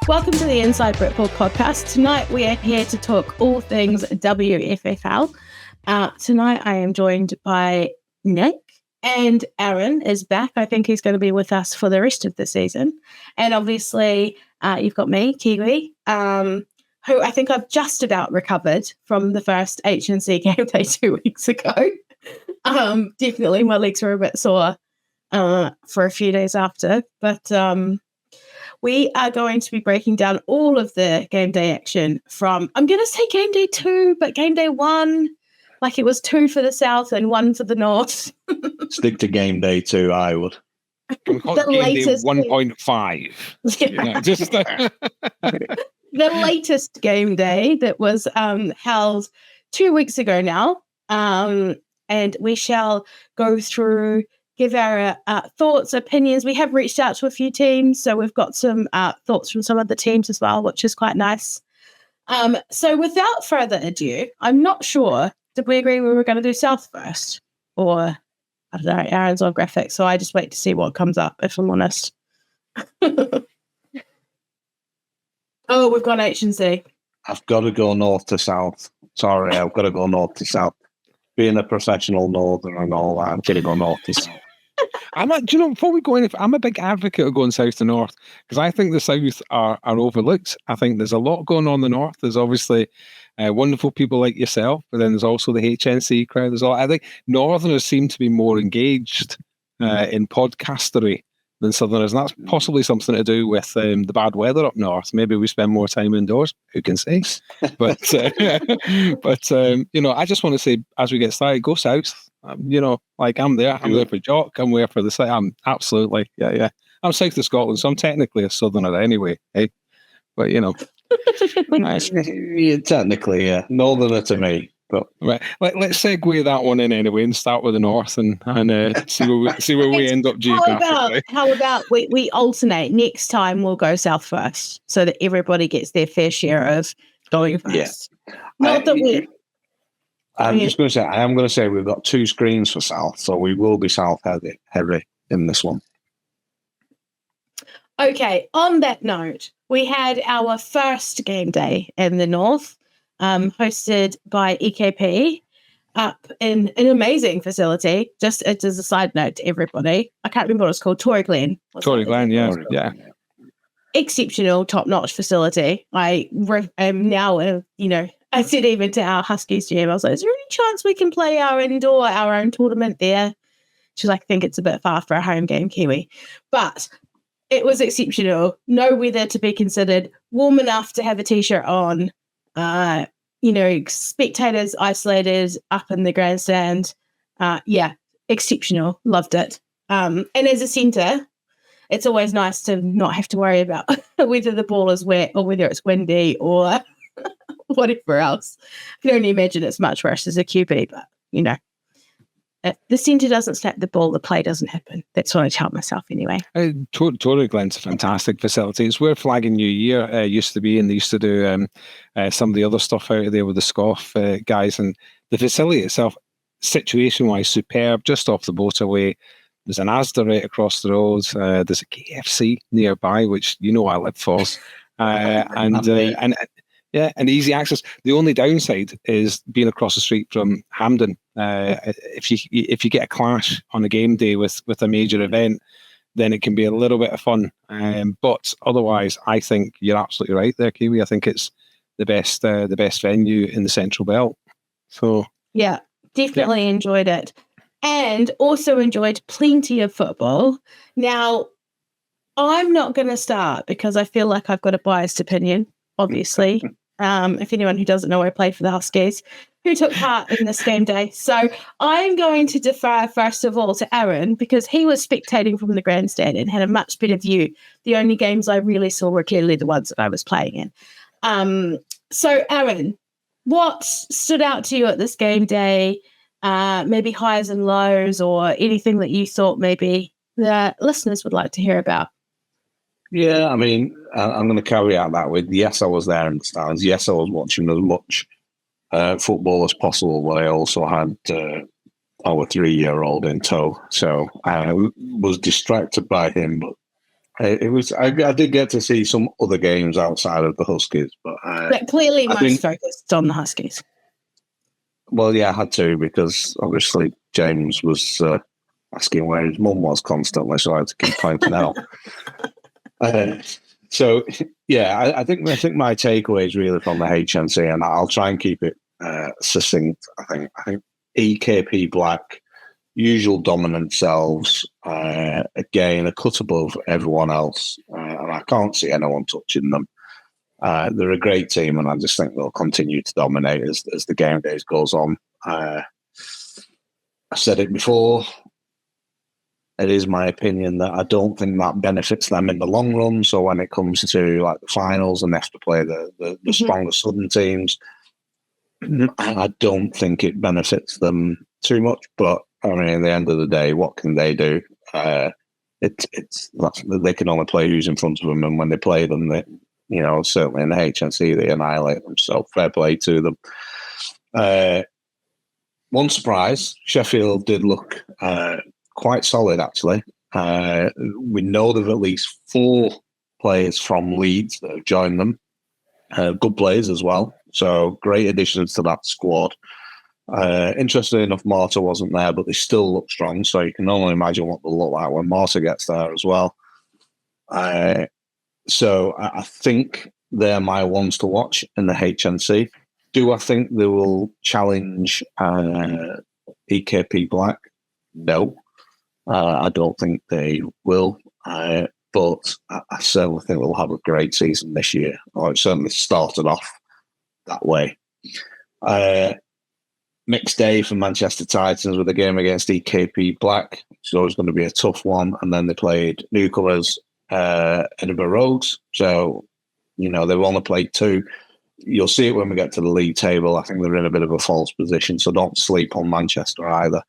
Welcome to the Inside Britball podcast. Tonight we are here to talk all things WFFL. Tonight I am joined by Nick, and Arran is back. I think he's going to be with us for the rest of the season. And obviously you've got me, Kiwi, who I think I've just about recovered from the first HNC game day 2 weeks ago. Definitely my legs were a bit sore for a few days after, but we are going to be breaking down all of the game day action from, I'm going to say game day 2, but game day 1, like it was 2 for the South and 1 for the North. Stick to game day 2, I would. Game day 1.5. Yeah. Just the latest game day that was held 2 weeks ago now. And we shall go through, give our thoughts, opinions. We have reached out to a few teams, so we've got some thoughts from some of the teams as well, which is quite nice. So without further ado, I'm not sure, did we agree we were going to do South first? Or, I don't know, Arran's on graphics, so I just wait to see what comes up, if I'm honest. Oh, we've got H&C. I've got to go north to south. Sorry, I've got to go north to south. Being a professional northern and all that, I'm going to go north to south. Before we go in, I'm a big advocate of going south to north because I think the south are overlooked. I think there's a lot going on in the north. There's obviously wonderful people like yourself, but then there's also the HNC crowd. I think northerners seem to be more engaged in podcastery than southerners, and that's possibly something to do with the bad weather up north. Maybe we spend more time indoors. Who can say? But I just want to say, as we get started, go south. I'm there. I'm there for Jock. I'm there for the site. I'm absolutely, yeah. I'm south of Scotland, so I'm technically a southerner anyway. Hey, but Nice. Yeah, technically, yeah, northerner to me. But right, let's segue that one in anyway, and start with the north and see where we end up geographically. How about we alternate? Next time we'll go south first, so that everybody gets their fair share of going first. Yeah. Not that we. I'm just going to say, I am going to say we've got 2 screens for South, so we will be South heavy in this one. Okay, on that note, we had our first game day in the North, hosted by EKP up in an amazing facility. Just as a side note to everybody, I can't remember what it's called, Tory Glen. Tory Glen, yeah. Exceptional, top-notch facility. I am now, I said even to our Huskies GM, I was like, is there any chance we can play our own tournament there? She's like, I think it's a bit far for a home game, Kiwi. But it was exceptional. No weather to be considered. Warm enough to have a T-shirt on. Spectators isolated up in the grandstand. Exceptional. Loved it. And as a centre, it's always nice to not have to worry about whether the ball is wet or whether it's windy or whatever else. I can only imagine it's much worse as a QB, but, if the centre doesn't snap the ball, the play doesn't happen. That's what I tell myself anyway. Tory Glen's a fantastic facility. It's where Flag and New Year used to be, and they used to do some of the other stuff out of there with the SCOFF guys. And the facility itself, situation-wise, superb, just off the motorway. There's an Asda right across the road. There's a KFC nearby, which I live for. And easy access. The only downside is being across the street from Hampden. If you get a clash on a game day with a major event, then it can be a little bit of fun. But otherwise, I think you're absolutely right there, Kiwi. I think it's the best venue in the Central Belt. So yeah, definitely enjoyed it, and also enjoyed plenty of football. Now, I'm not going to start because I feel like I've got a biased opinion. Obviously, if anyone who doesn't know, I played for the Huskies, who took part in this game day. So I'm going to defer, first of all, to Arran, because he was spectating from the grandstand and had a much better view. The only games I really saw were clearly the ones that I was playing in. So, Arran, what stood out to you at this game day? Maybe highs and lows, or anything that you thought maybe the listeners would like to hear about? Yeah, I mean, I'm going to carry out that with, yes, I was there in the stands. Yes, I was watching as much football as possible, but I also had our 3-year-old in tow. So I was distracted by him, but It was. I did get to see some other games outside of the Huskies, but clearly most focused on the Huskies. Well, yeah, I had to because obviously James was asking where his mum was constantly, so I had to keep pointing out. So yeah, I think my takeaway is really from the HNC, and I'll try and keep it succinct. I think EKP Black, usual dominant selves, again a cut above everyone else, and I can't see anyone touching them. They're a great team, and I just think they'll continue to dominate as the game days goes on. I said it before. It is my opinion that I don't think that benefits them in the long run. So when it comes to like the finals and they have to play the stronger Southern teams, I don't think it benefits them too much. But I mean, at the end of the day, what can they do? They can only play who's in front of them, and when they play them, certainly in the HNC, they annihilate them. So fair play to them. One surprise, Sheffield did look quite solid, actually. We know there's at least 4 players from Leeds that have joined them. Good players as well. So great additions to that squad. Interestingly enough, Marta wasn't there, but they still look strong. So you can only imagine what they'll look like when Marta gets there as well. So I think they're my ones to watch in the HNC. Do I think they will challenge EKP Black? No. I don't think they will. But I certainly think they'll have a great season this year. Or it certainly started off that way. Mixed day for Manchester Titans with a game against EKP Black. It's always going to be a tough one. And then they played newcomers, Edinburgh Rogues. So, they've only played 2. You'll see it when we get to the league table. I think they're in a bit of a false position. So don't sleep on Manchester either.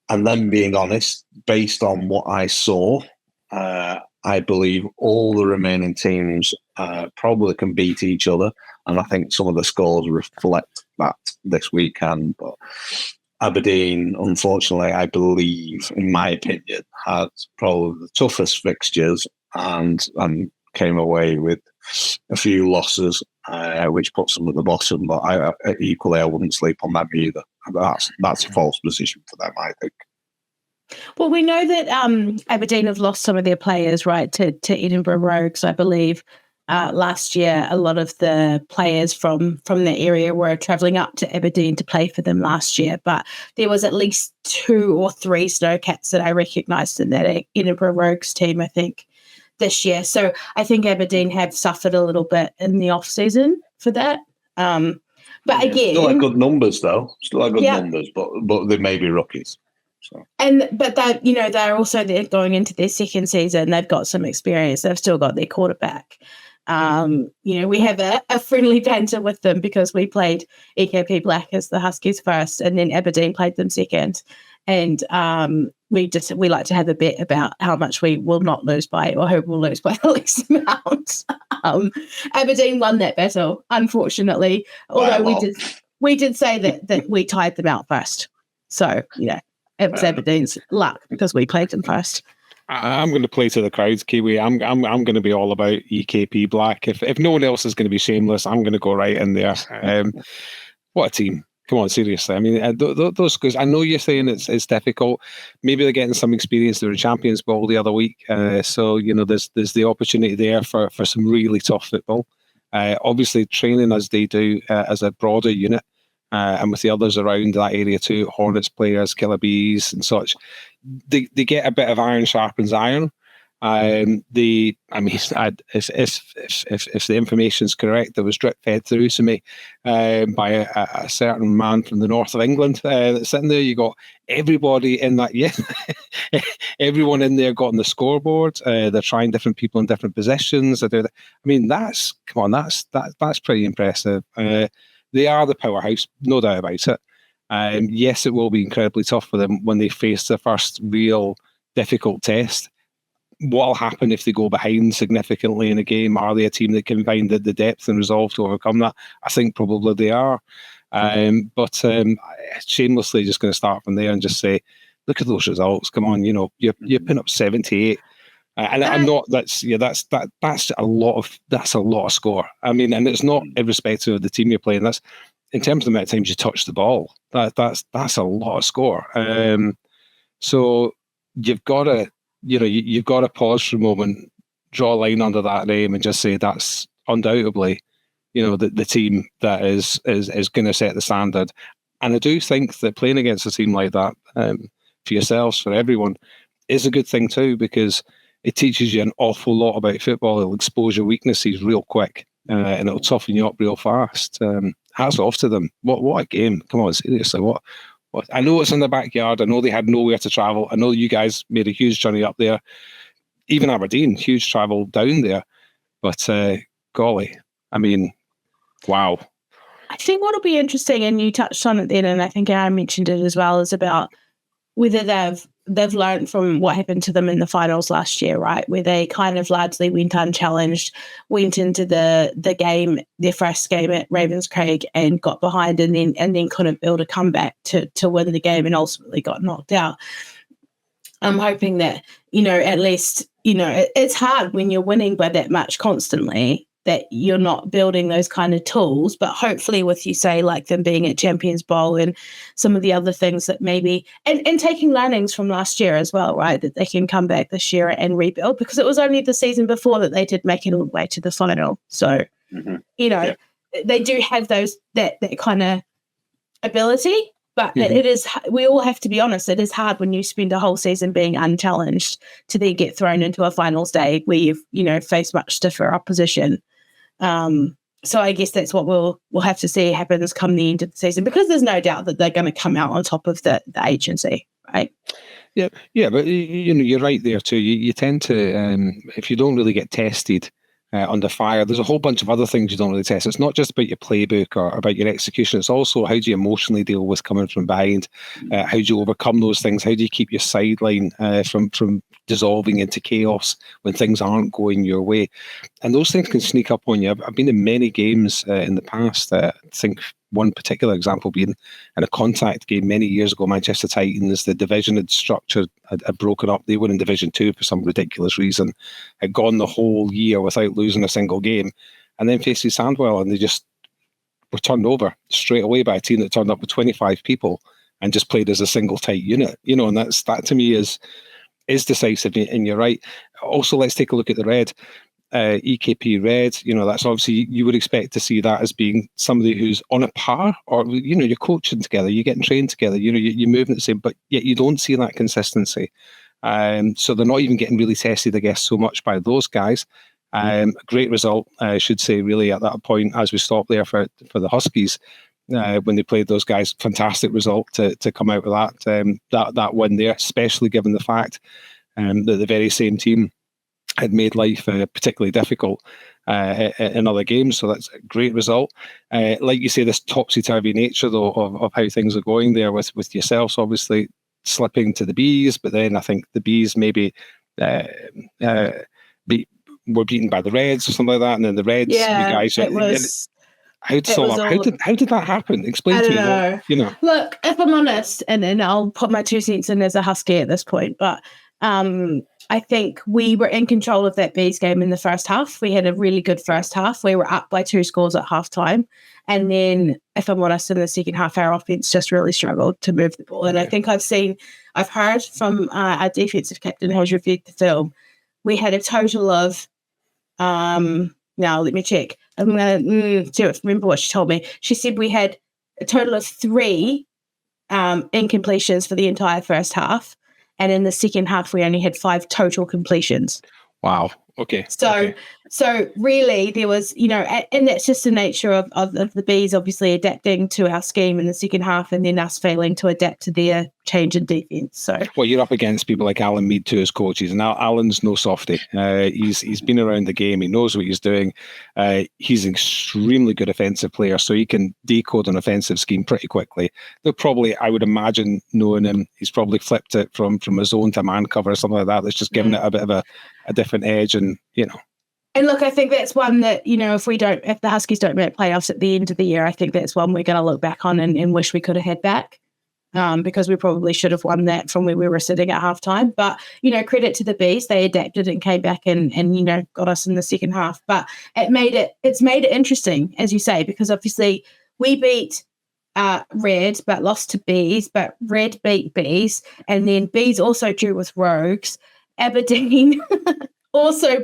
And then being honest, based on what I saw, I believe all the remaining teams probably can beat each other. And I think some of the scores reflect that this weekend. But Aberdeen, unfortunately, I believe, in my opinion, had probably the toughest fixtures and came away with a few losses, which puts them at the bottom. But I wouldn't sleep on them either. That's a false position for them, I think. Well, we know that Aberdeen have lost some of their players, right, to Edinburgh Rogues, I believe. Last year, a lot of the players from the area were travelling up to Aberdeen to play for them last year, but there was at least 2 or 3 Snowcats that I recognised in that Edinburgh Rogues team, I think, this year. So I think Aberdeen have suffered a little bit in the off-season for that. But again... Still have good numbers, though. Numbers, but they may be rookies. So. But they're also going into their second season. They've got some experience. They've still got their quarterback. We have a friendly banter with them because we played EKP Black as the Huskies first, and then Aberdeen played them second. And we like to have a bet about how much we will not lose by, or who will lose by the least amount. Aberdeen won that battle, unfortunately. Although we did say that we tied them out first. So it was Aberdeen's luck because we played them first. I'm going to play to the crowds, Kiwi. I'm going to be all about EKP Black. If no one else is going to be shameless, I'm going to go right in there. What a team! Come on, seriously. I mean, those guys. I know you're saying it's difficult. Maybe they're getting some experience. They were Champions Ball the other week, so there's the opportunity there for some really tough football. Obviously, training as they do as a broader unit. And with the others around that area too, Hornets players, Killer Bees and such, they get a bit of iron sharpens iron. If the information is correct, that was drip fed through to me by a certain man from the north of England that's sitting there. You got everybody in that, everyone in there got on the scoreboard. They're trying different people in different positions. That's pretty impressive. They are the powerhouse, no doubt about it. Yes, it will be incredibly tough for them when they face the first real difficult test. What will happen if they go behind significantly in a game? Are they a team that can find the depth and resolve to overcome that? I think probably they are. But shamelessly just going to start from there and just say, look at those results. Come on, you're putting up 78. And I'm not. That's a lot of score. I mean, and it's not irrespective of the team you're playing. That's in terms of the amount of times you touch the ball. That's a lot of score. So you've got to, you've got to pause for a moment, draw a line under that name, and just say that's undoubtedly, the team that is going to set the standard. And I do think that playing against a team like that, for yourselves, for everyone, is a good thing too, because it teaches you an awful lot about football. It'll expose your weaknesses real quick, and it'll toughen you up real fast. Hats off to them. What a game. Come on, seriously, what? I know it's in the backyard. I know they had nowhere to travel. I know you guys made a huge journey up there. Even Aberdeen, huge travel down there. But golly, I mean, wow. I think what'll be interesting, and you touched on it then, and I think I mentioned it as well, is about whether they've learned from what happened to them in the finals last year, right? Where they kind of largely went unchallenged, went into the game, their first game at Ravenscraig, and got behind, and then couldn't build a comeback to win the game, and ultimately got knocked out. I'm hoping that, at least, it's hard when you're winning by that much constantly, that you're not building those kind of tools, but hopefully with, you say, like them being at Champions Bowl and some of the other things that maybe, and taking learnings from last year as well, right, that they can come back this year and rebuild, because it was only the season before that they did make it all the way to the final. So, they do have that kind of ability, but it is, we all have to be honest, it is hard when you spend a whole season being unchallenged to then get thrown into a finals day where you've, faced much stiffer opposition. So I guess that's what we'll have to see happens come the end of the season, because there's no doubt that they're going to come out on top of the agency, right? Yeah, but you're right there too. You tend to, if you don't really get tested under fire, there's a whole bunch of other things you don't really test. It's not just about your playbook or about your execution. It's also how do you emotionally deal with coming from behind? How do you overcome those things? How do you keep your sideline from dissolving into chaos when things aren't going your way? And those things can sneak up on you. I've been in many games in the past. I think one particular example being in a contact game many years ago, Manchester Titans, the division had broken up. They were in Division 2 for some ridiculous reason, had gone the whole year without losing a single game, and then faced Sandwell, and they just were turned over straight away by a team that turned up with 25 people and just played as a single tight unit. And that to me is decisive, and you're right. Also, let's take a look at the Red. EKP Red, that's obviously, you would expect to see that as being somebody who's on a par, or you're coaching together, you're getting trained together, you're moving the same, but yet you don't see that consistency. So they're not even getting really tested, I guess, so much by those guys. Great result, I should say, really, at that point as we stopped there for the Huskies when they played those guys. Fantastic result to come out with that win there, especially given the fact that the very same team had made life particularly difficult in other games. So that's a great result. Like you say, this topsy-turvy nature, though, of how things are going there with yourselves, obviously slipping to the Bees, but then I think the Bees maybe were beaten by the Reds or something like that, and then the Reds, you guys... It was... How did that happen? Explain to me. I don't know. Look, if I'm honest, and then I'll put my 2 cents in as a Husky at this point, but... I think we were in control of that Bees game in the first half. We had a really good first half. We were up by 2 scores at halftime. And then, if I'm honest, in the second half, our offense just really struggled to move the ball. And I think I've heard from our defensive captain who's reviewed the film, we had a total of, now let me check. I'm going to remember what she told me. She said we had a total of 3 incompletions for the entire first half. And in the second half, we only had 5 total completions. Wow. Okay. So really there was, and that's just the nature of the Bees obviously adapting to our scheme in the second half, and then us failing to adapt to their change in defence. So, well, you're up against people like Alan Mead too as coaches, and Alan's no softie. He's been around the game. He knows what he's doing. He's an extremely good offensive player, so he can decode an offensive scheme pretty quickly. They'll probably, I would imagine, knowing him, he's probably flipped it from a zone to man cover or something like that. That's just given it a bit of a different edge, and And look, I think that's one that, if the Huskies don't make playoffs at the end of the year, I think that's one we're going to look back on and wish we could have had back. because we probably should have won that from where we were sitting at halftime. But, credit to the Bees. They adapted and came back and got us in the second half. But it's made it interesting, as you say, because obviously we beat Red but lost to Bees, but Red beat Bees, and then Bees also drew with Rogues. Aberdeen also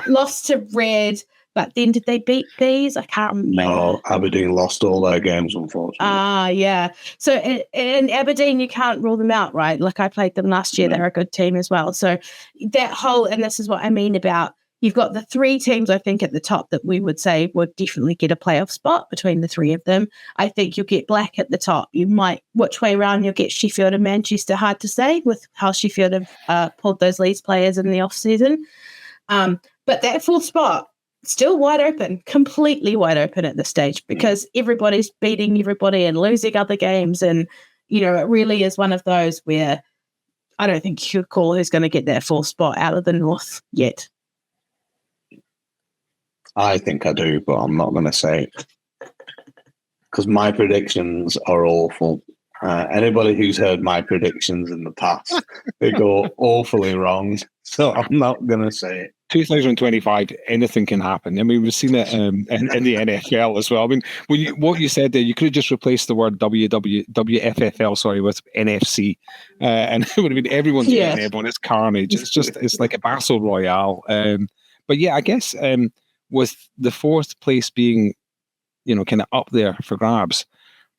lost to Red, but then did they beat Bees? I can't remember. No, Aberdeen lost all their games, unfortunately. Yeah. So in Aberdeen, you can't rule them out, right? Like I played them last year. They're a good team as well. So and this is what I mean about, you've got the three teams, I think, at the top that we would say would definitely get a playoff spot between the three of them. I think you'll get Black at the top. You might, which way around, you'll get Sheffield and Manchester, hard to say with how Sheffield have pulled those Leeds players in the off-season. But that fourth spot, still wide open, completely wide open at this stage, because everybody's beating everybody and losing other games. And, it really is one of those where I don't think you could call who's going to get that fourth spot out of the North yet. I think I do, but I'm not going to say it because my predictions are awful. Anybody who's heard my predictions in the past, they go awfully wrong. So I'm not going to say it. 2025, anything can happen. I mean, we've seen it in the NFL as well. I mean, what you said there, you could have just replaced the word WFFL, with NFC, and it would have been everyone's getting everyone. It's carnage. It's like a battle royale. But yeah, I guess with the fourth place being, kind of up there for grabs,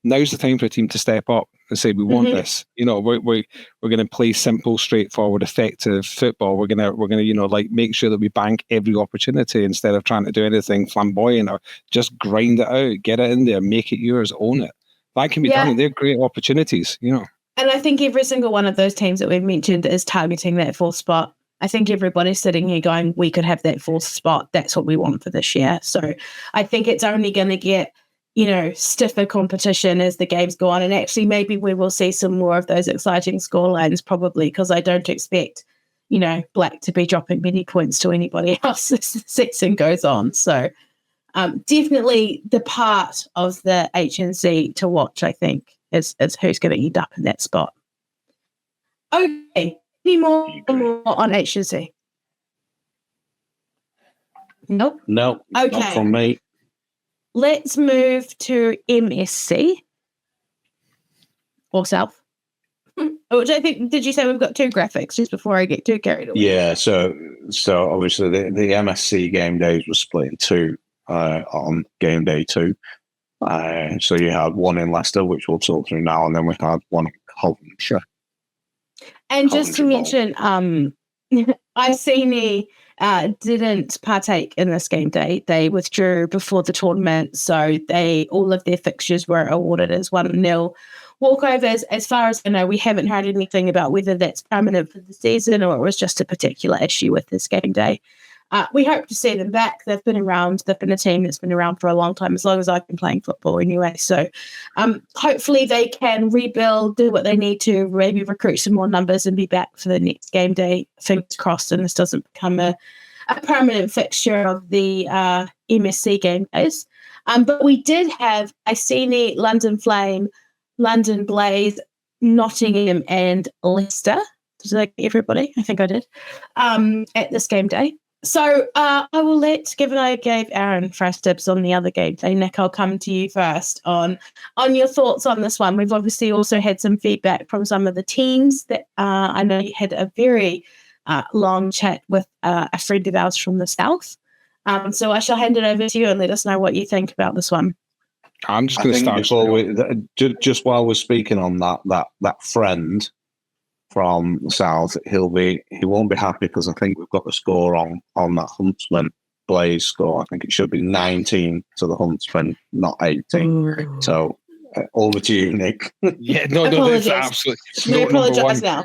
now's the time for a team to step up and say, we want this. We're going to play simple, straightforward, effective football. We're going to make sure that we bank every opportunity instead of trying to do anything flamboyant, or just grind it out, get it in there, make it yours, own it. That can be done. They're great opportunities, And I think every single one of those teams that we've mentioned is targeting that fourth spot. I think everybody's sitting here going, we could have that fourth spot. That's what we want for this year. So I think it's only going to get, stiffer competition as the games go on. And actually, maybe we will see some more of those exciting scorelines, probably, because I don't expect, Black to be dropping many points to anybody else as the season goes on. So definitely the part of the HNC to watch, I think, is who's going to end up in that spot. Okay. Any more on HNC? Nope. No, okay. Not from me. Let's move to MSC or South. Which I think, did you say we've got two graphics just before I get too carried away? Yeah, so obviously the MSC game days were split in two on game day 2. So you had one in Leicester, which we'll talk through now, and then we had one in Coventry. And just to mention, Iceni didn't partake in this game day. They withdrew before the tournament, so all of their fixtures were awarded as 1-0 walkovers. As far as I know, we haven't heard anything about whether that's permanent for the season or it was just a particular issue with this game day. We hope to see them back. They've been around. They've been a team that's been around for a long time, as long as I've been playing football anyway. So hopefully they can rebuild, do what they need to, maybe recruit some more numbers and be back for the next game day. Fingers crossed, and this doesn't become a permanent fixture of the MSC game days. But we did have Iceni, London Flame, London Blaze, Nottingham and Leicester. Did I get everybody? I think I did. At this game day. So I will given I gave Arran first dibs on the other game day, Nick, I'll come to you first on your thoughts on this one. We've obviously also had some feedback from some of the teams that I know you had a very long chat with a friend of ours from the South. So I shall hand it over to you and let us know what you think about this one. I'm just going to start. Just while we're speaking on that friend from the South, he won't be happy because I think we've got the score on that Huntsman Blaze score. I think it should be 19 to the Huntsman, not 18. Ooh. So over to you, Nick. Yeah, no, that's absolutely. We apologise now.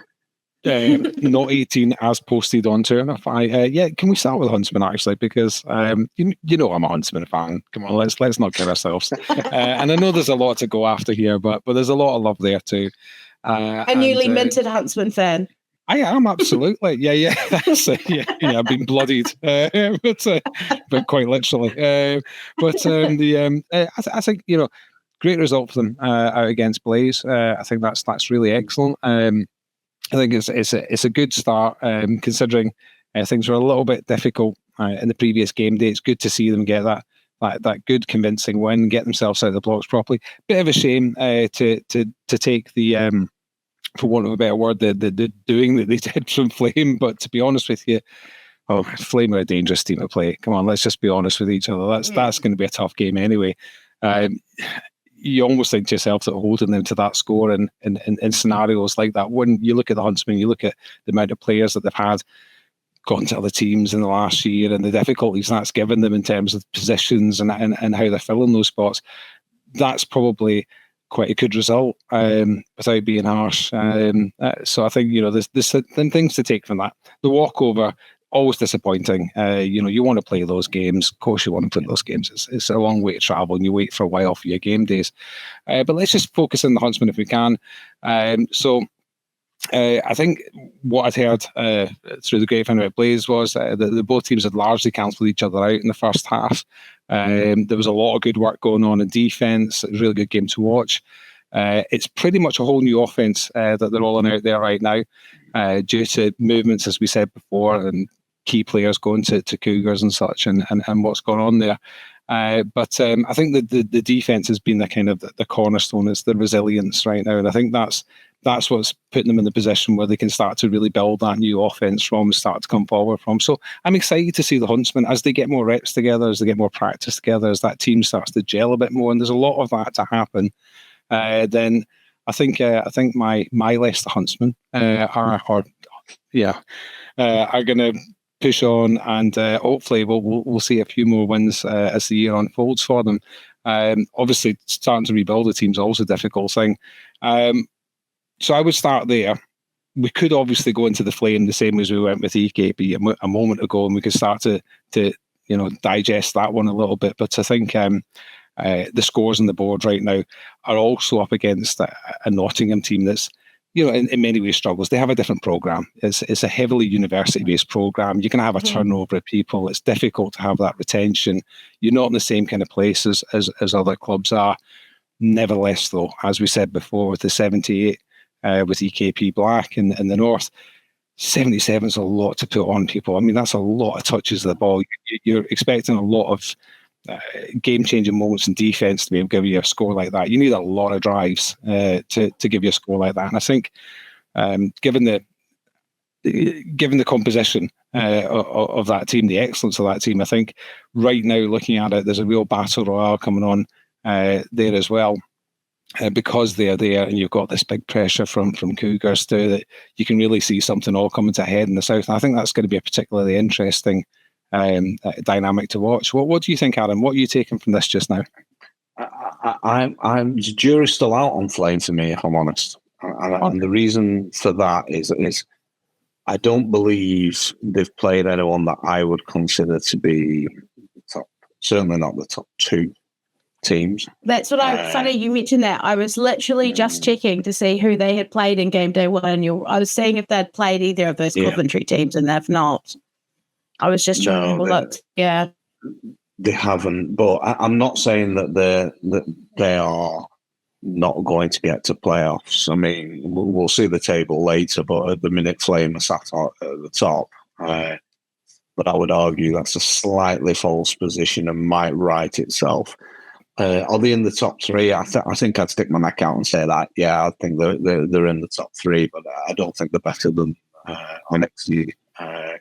Not 18 as posted on Turner. Can we start with Huntsman actually? Because you know I'm a Huntsman fan. Come on, let's not kid ourselves. And I know there's a lot to go after here, but there's a lot of love there too. A newly minted Huntsman fan. I am, absolutely. Yeah. That's it. Yeah, I've been bloodied, but quite literally. I think great result for them out against Blaze. I think that's really excellent. I think it's a good start considering things were a little bit difficult in the previous game day. It's good to see them get that good convincing win, get themselves out of the blocks properly. Bit of a shame to take the for want of a better word, the doing that they did from Flame. But to be honest with you, Flame are a dangerous team to play. Come on, let's just be honest with each other. That's going to be a tough game anyway. You almost think to yourself that holding them to that score in scenarios like that, when you look at the Huntsmen, you look at the amount of players that they've had gone to other teams in the last year and the difficulties that's given them in terms of positions and how they're filling those spots, that's probably quite a good result without being harsh. So I think, there's things to take from that. The walkover, always disappointing. You want to play those games. Of course you want to play those games. It's a long way to travel and you wait for a while for your game days. But let's just focus on the Huntsmen if we can. I think what I'd heard through the grapevine about Blaze was that both teams had largely cancelled each other out in the first half. There was a lot of good work going on in defence. It was a really good game to watch. It's pretty much a whole new offence that they're rolling out there right now due to movements, as we said before, and key players going to Cougars and such and what's going on there. But I think that the defence has been the kind of the cornerstone. It's the resilience right now. And I think that's what's putting them in the position where they can start to really build that new offence from, start to come forward from. So I'm excited to see the Huntsmen as they get more reps together, as they get more practice together, as that team starts to gel a bit more. And there's a lot of that to happen. Then I think my Leicester Huntsmen are going to push on, and hopefully we'll see a few more wins as the year unfolds for them. Obviously, starting to rebuild the team's also a difficult thing. So I would start there. We could obviously go into the Flame the same as we went with EKP a moment ago, and we could start to digest that one a little bit. But I think the scores on the board right now are also up against a Nottingham team that's, in many ways struggles. They have a different program. It's a heavily university-based program. You're going to have a turnover of people. It's difficult to have that retention. You're not in the same kind of place as other clubs are. Nevertheless, though, as we said before, with the 78 with EKP Black in the north, 77 is a lot to put on people. I mean, that's a lot of touches of the ball. You're expecting a lot of game-changing moments in defence to be able to give you a score like that. You need a lot of drives to give you a score like that. And I think, given the composition of that team, the excellence of that team, I think right now, looking at it, there's a real battle royale coming on there as well. Because they're there and you've got this big pressure from Cougars too, that you can really see something all coming to a head in the south. And I think that's going to be a particularly interesting dynamic to watch. What do you think, Arran? What are you taking from this just now? I'm the jury's still out on Flame for me, if I'm honest. And the reason for that is I don't believe they've played anyone that I would consider to be top, certainly not the top two teams. That's what funny you mentioned that. I was literally just checking to see who they had played in game day one. I was seeing if they'd played either of those Coventry teams, and they've not. I was just trying to have a look. Yeah, they haven't. But I'm not saying that they are not going to get to playoffs. I mean, we'll see the table later, but at the minute, Flame are sat at the top. But I would argue that's a slightly false position and might right itself. Are they in the top three? I think I'd stick my neck out and say that. Yeah, I think they're in the top three, but I don't think they're better than NXT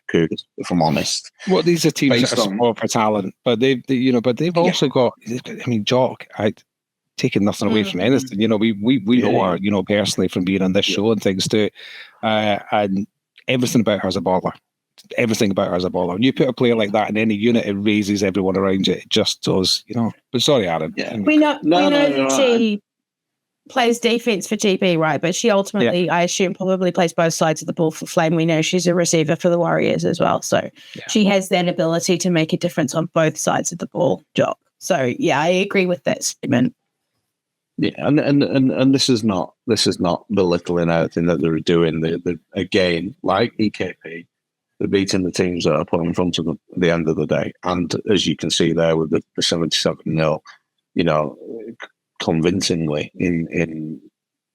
Cougars, if I'm honest. Well, these are teams that are small for talent, but they've also got. I mean, Jock, taking nothing away from anything. We know her, personally from being on this show and things too, and everything about her is a baller. Everything about her is a baller. When you put a player like that in any unit, it raises everyone around you. It just does, But sorry, Arran. Yeah. We know that she plays defense for GB, right? But she ultimately, I assume, probably plays both sides of the ball for Flame. We know she's a receiver for the Warriors as well, so she has that ability to make a difference on both sides of the ball. Job. So yeah, I agree with that statement. Yeah, and this is not belittling anything that they're doing. They're again, like EKP. They're beating the teams that are put in front of them at the end of the day. And as you can see there with the 77-0, convincingly in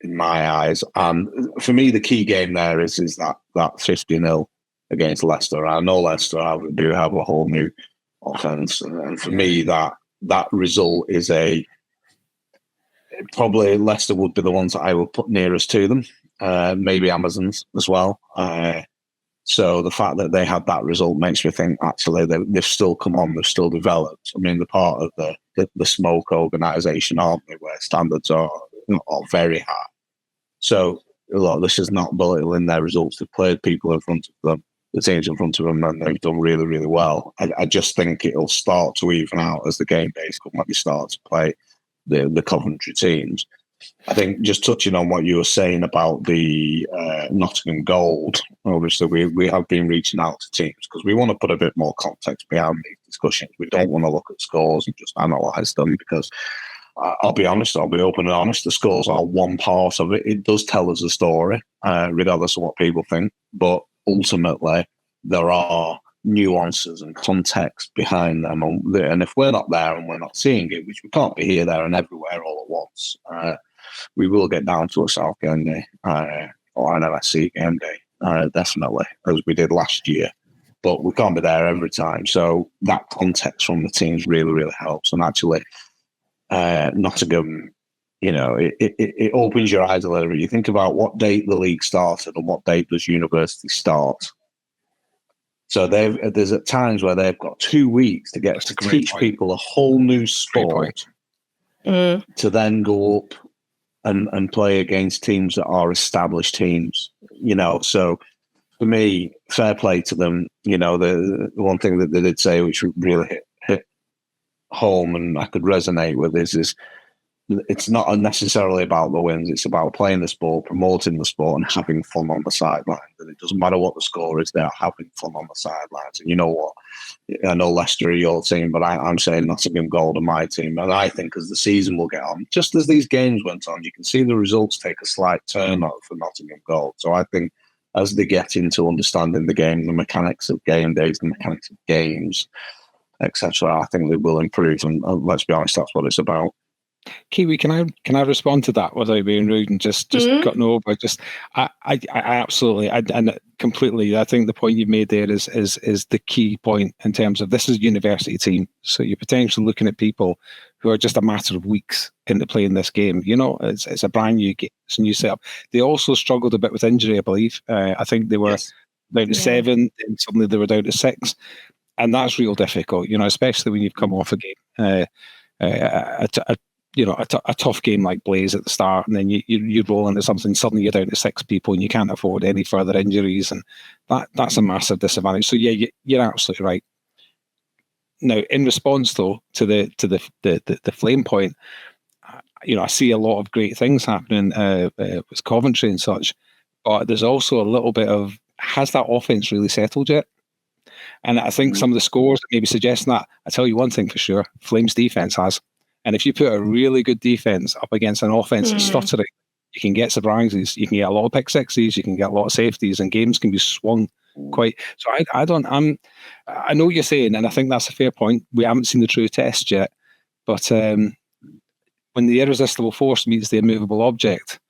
my eyes. And for me, the key game there is that 50-0 against Leicester. I know Leicester do have a whole new offense, and for me, that result is probably Leicester would be the ones that I would put nearest to them. Maybe Amazons as well. So the fact that they had that result makes me think actually they've still come on, they've still developed. I mean, they're part of the smoke organisation, aren't they, where standards are very high. So look, this is not belittling their results. They've played people in front of them, the teams in front of them, and they've done really, really well. I just think it'll start to even out as the game days come when they start to play the Coventry teams. I think just touching on what you were saying about the Nottingham Gold, obviously we have been reaching out to teams because we want to put a bit more context behind these discussions. We don't want to look at scores and just analyse them because I'll be honest, I'll be open and honest, the scores are one part of it. It does tell us a story, regardless of what people think, but ultimately there are nuances and context behind them. And if we're not there and we're not seeing it, which we can't be here, there and everywhere all at once, we will get down to a South game day or an LSC game day, definitely, as we did last year. But we can't be there every time. So that context from the teams really, really helps. And actually, Nottingham, it opens your eyes a little bit. You think about what date the league started and what date does university start. So there's at times where they've got 2 weeks to get to teach people a whole new sport to then go up and play against teams that are established teams. So for me, fair play to them. The one thing that they did say, which really hit home and I could resonate with, is it's not necessarily about the wins. It's about playing the sport, promoting the sport, and having fun on the sidelines. And it doesn't matter what the score is; they're having fun on the sidelines. And you know what? I know Leicester are your team, but I'm saying Nottingham Gold are my team. And I think as the season will get on, just as these games went on, you can see the results take a slight turn for Nottingham Gold. So I think as they get into understanding the game, the mechanics of game days, the mechanics of games, etc., I think they will improve. And let's be honest, that's what it's about. Kiwi, can I respond to that without being rude and just cutting over? I absolutely, and completely. I think the point you've made there is the key point in terms of this is a university team, so you're potentially looking at people who are just a matter of weeks into playing this game. It's a brand new game, it's a new setup. They also struggled a bit with injury, I believe. I think they were down to 7, and suddenly they were down to 6, and that's real difficult. Especially when you've come off a game. A tough game like Blaze at the start, and then you roll into something, suddenly you're down to 6 people and you can't afford any further injuries, and that's a massive disadvantage. So yeah, you're absolutely right. Now, in response though to the Flame point, I see a lot of great things happening with Coventry and such, but there's also a little bit of, has that offense really settled yet? And I think some of the scores maybe suggesting that. I tell you one thing for sure, Flames defense has. And if you put a really good defense up against an offense that's stuttering, you can get surprises. You can get a lot of pick sixes. You can get a lot of safeties, and games can be swung quite. So I know what you're saying, and I think that's a fair point. We haven't seen the true test yet, but when the irresistible force meets the immovable object,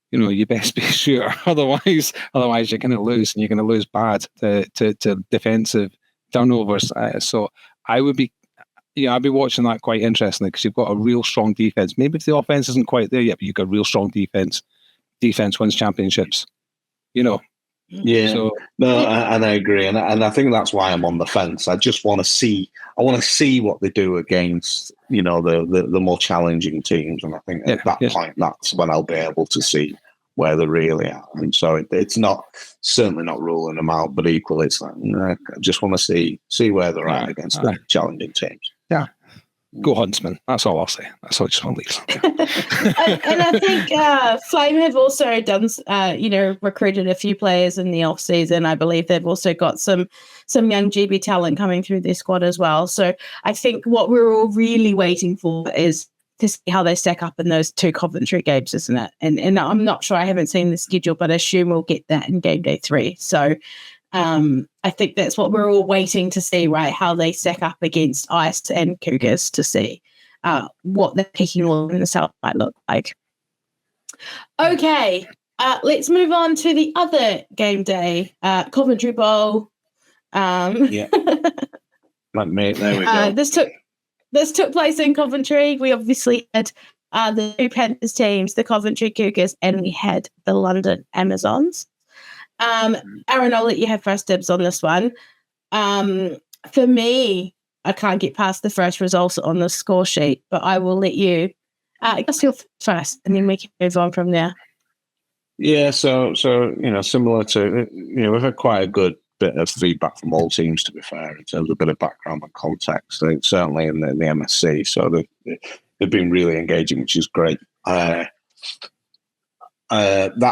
you best be sure. Otherwise you're going to lose, and you're going to lose bad to defensive turnovers. So I would be. I'd be watching that quite interestingly because you've got a real strong defense. Maybe if the offense isn't quite there yet, but you've got a real strong defense. Defense wins championships. Yeah. So, no, and I agree, and I think that's why I'm on the fence. I just want to see. I want to see what they do against the more challenging teams, and I think at that point, that's when I'll be able to see where they really are. And so it's certainly not ruling them out, but equally, it's like I just want to see where they're at against the challenging teams. Yeah. Go Huntsman. That's all I'll say. That's all I just want to leave. and I think Flame have also done, recruited a few players in the off season. I believe they've also got some young GB talent coming through their squad as well. So I think what we're all really waiting for is to see how they stack up in those 2 Coventry games, isn't it? And I'm not sure. I haven't seen the schedule, but I assume we'll get that in game day 3. So I think that's what we're all waiting to see, right? How they stack up against Ice and Cougars to see. what the picking order in the South might look like. Okay, let's move on to the other game day, Coventry Bowl. Yeah, mate, there we go. This took place in Coventry. We obviously had the two Panthers teams, the Coventry Cougars, and we had the London Amazons. Arran, I'll let you have first dibs on this one. For me, I can't get past the first results on the score sheet, but I will let you guess your first, and then we can move on from there. Yeah, so similar to we've had quite a good bit of feedback from all teams, to be fair, in terms of a bit of background and context. Certainly in the MSC, so they've been really engaging, which is great. That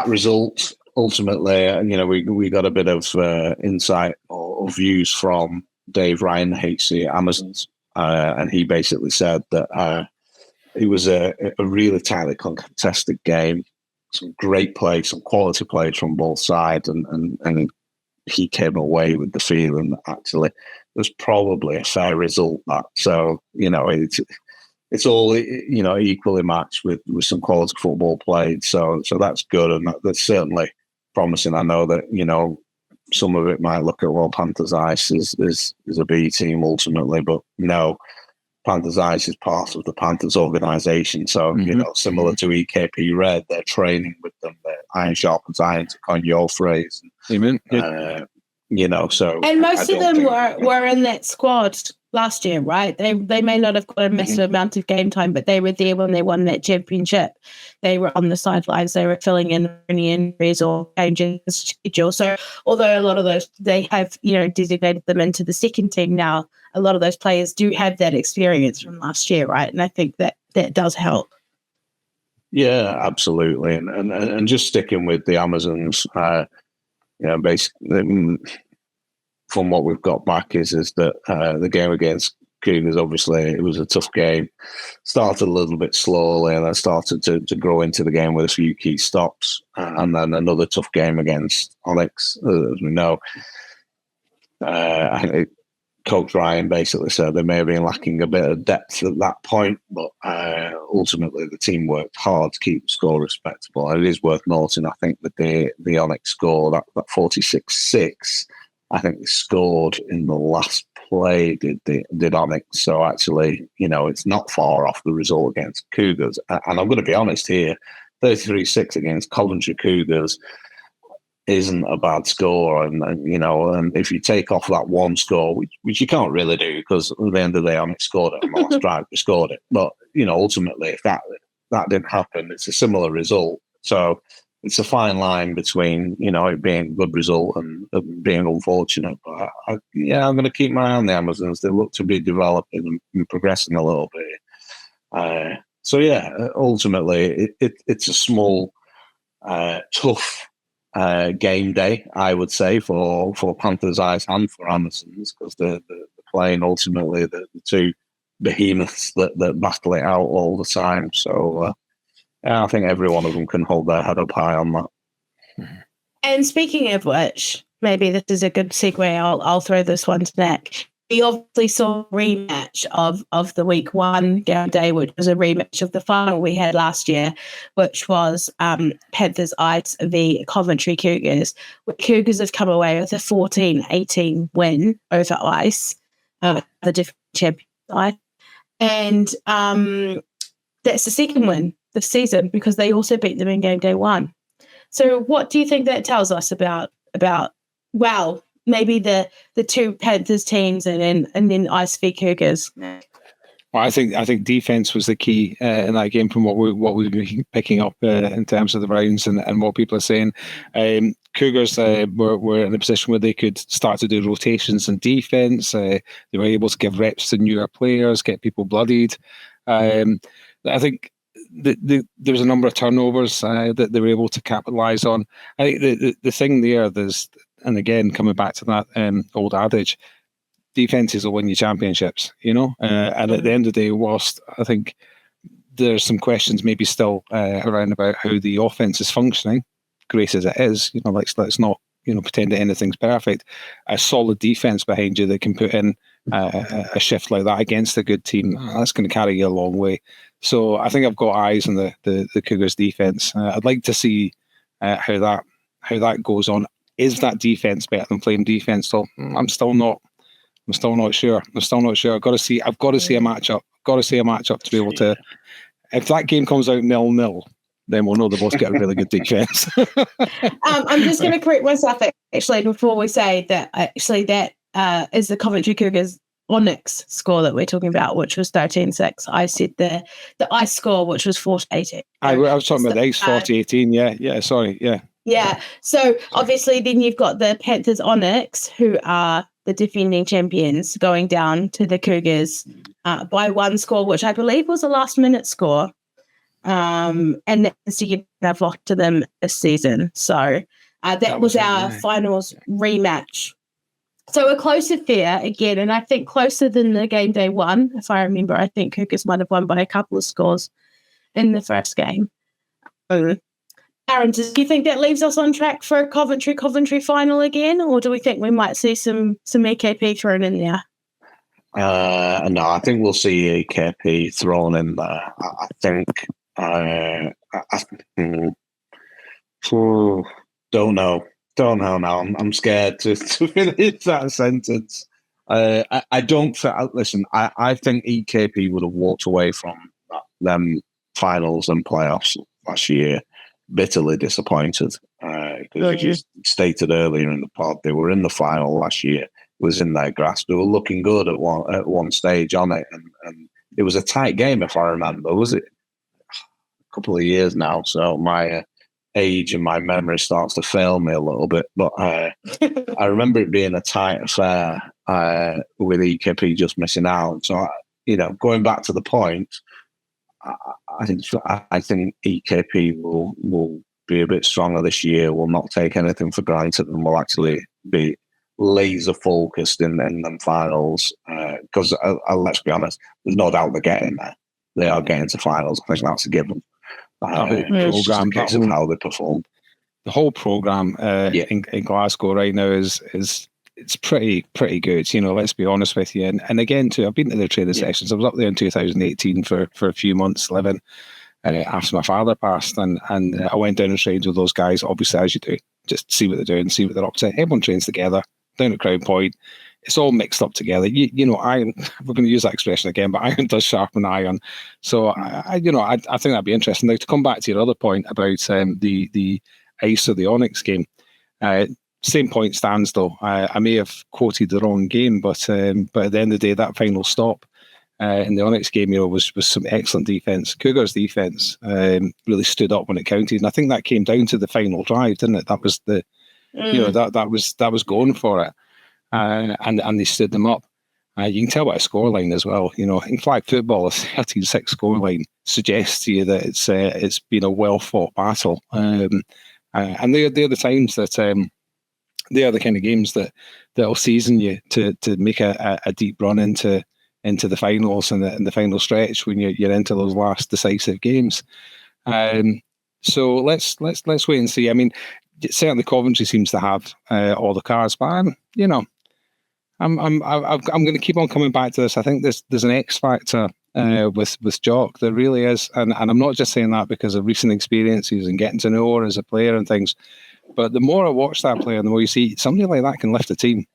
result ultimately, we got a bit of insight or views from Dave Ryan, HC at Amazons, and he basically said that it was a really tightly contested game, some great play, some quality plays from both sides, and he came away with the feeling that actually it was probably a fair result. So it's all equally matched with some quality football played. So that's good, and that's certainly promising. I know that some of it might look at Panthers Ice is a B team ultimately, but no, Panthers Ice is part of the Panthers organisation. So similar to EKP Red, they're training with them. They're iron sharpens iron, to coin your phrase. Amen. So and most of them were in that squad last year, right? They may not have got a massive amount of game time, but they were there when they won that championship. They were on the sidelines. They were filling in any injuries or changing the schedule. So although a lot of those, they have designated them into the second team now, a lot of those players do have that experience from last year, right? And I think that does help. Yeah, absolutely. And just sticking with the Amazons, basically, from what we've got back is that the game against Cougars, obviously, it was a tough game. Started a little bit slowly and then started to grow into the game with a few key stops. And then another tough game against Onyx, as we know. I think Coach Ryan basically said they may have been lacking a bit of depth at that point, but ultimately the team worked hard to keep the score respectable. And it is worth noting, I think, that the Onyx score, that 46-6, I think they scored in the last play, did Onyx. So actually, it's not far off the result against Cougars. And I'm going to be honest here, 33-6 against Coventry Cougars isn't a bad score. And if you take off that one score, which you can't really do, because at the end of the day, Onyx scored it on the last drive, we scored it. But, ultimately, if that didn't happen, it's a similar result. So it's a fine line between, it being a good result and being unfortunate. But I'm going to keep my eye on the Amazons. They look to be developing and progressing a little bit. Ultimately, it's a small, tough game day, I would say, for Panthers Ice and for Amazons, because they're playing ultimately the two behemoths that battle it out all the time. So I think every one of them can hold their head up high on that. And speaking of which, maybe this is a good segue. I'll throw this one to Nick. We obviously saw a rematch of the week one game day, which was a rematch of the final we had last year, which was Panthers Ice v Coventry Cougars. Cougars have come away with a 14-18 win over Ice, the different champion side. And that's the second win this season, because they also beat them in game day one. So what do you think that tells us about maybe the two Panthers teams and then Ice v Cougars? Well, I think defense was the key in that game, from what we've been picking up in terms of the rounds and what people are saying. Cougars were in a position where they could start to do rotations in defense. They were able to give reps to newer players, get people bloodied. I think there was a number of turnovers that they were able to capitalise on. I think the thing there is, and again, coming back to that old adage, defenses will win you championships, and at the end of the day, whilst I think there's some questions maybe still around about how the offense is functioning, great as it is, let's not pretend that anything's perfect. A solid defense behind you that can put in a shift like that against a good team, that's going to carry you a long way. So I think I've got eyes on the Cougars defense. I'd like to see how that goes on. Is that defense better than Flame defense? So I'm still not sure. I've got to see a matchup. To be able to. If that game comes out 0-0, then we'll know they've both got a really good defense. I'm just going to correct myself actually before we say that. Actually, that is the Coventry Cougars Onyx score that we're talking about, which was 13-6. I said the ice score, which was 4-18. I was talking about the ice 40-18. Yeah. Sorry. Yeah. Yeah. So obviously, then you've got the Panthers Onyx, who are the defending champions, going down to the Cougars by one score, which I believe was a last-minute score. And that's I've lost to them this season. So that was our finals rematch. So a close affair again, and I think closer than the game day one. If I remember, I think Cougars might have won by a couple of scores in the first game. Arran, do you think that leaves us on track for a Coventry final again, or do we think we might see some EKP thrown in there? No, I think we'll see EKP thrown in there. I think. Don't know now. I'm scared to finish that sentence. I don't. Listen, I think EKP would have walked away from them finals and playoffs last year bitterly disappointed. Because as you stated earlier in the pod, they were in the final last year. It was in their grasp. They were looking good at one stage on it, and it was a tight game, if I remember. Was it a couple of years now? So my age and my memory starts to fail me a little bit. But I remember it being a tight affair with EKP just missing out. So going back to the point, I think EKP will be a bit stronger this year. Will not take anything for granted, and will actually be laser focused in them finals. Because let's be honest, there's no doubt they're getting there. They are getting to finals. I think that's a given. It's just a case of how they perform. The whole program in Glasgow right now is it's pretty good. Let's be honest with you. And again, too, I've been to the training sessions. I was up there in 2018 for a few months living after my father passed, and I went down and trained with those guys. Obviously, as you do, just see what they're doing, see what they're up to. Everyone trains together down at Crown Point. It's all mixed up together. Iron. We're going to use that expression again, but iron does sharpen iron. So I think that'd be interesting. Now, to come back to your other point about the ice of the Onyx game. Same point stands though. I may have quoted the wrong game, but at the end of the day, that final stop in the Onyx game, was some excellent defense. Cougars defense really stood up when it counted, and I think that came down to the final drive, didn't it? That was the that was going for it, and they stood them up. You can tell by a scoreline as well. In flag football, a 13-6 scoreline suggests to you that it's been a well fought battle, and they're the times that. They are the kind of games that'll season you to make a deep run into the finals and the final stretch when you're into those last decisive games. So let's wait and see. I mean, certainly Coventry seems to have all the cards, but I'm going to keep on coming back to this. I think there's an X factor with Jock. There really is, and I'm not just saying that because of recent experiences and getting to know her as a player and things. But the more I watch that player, the more you see somebody like that can lift a team.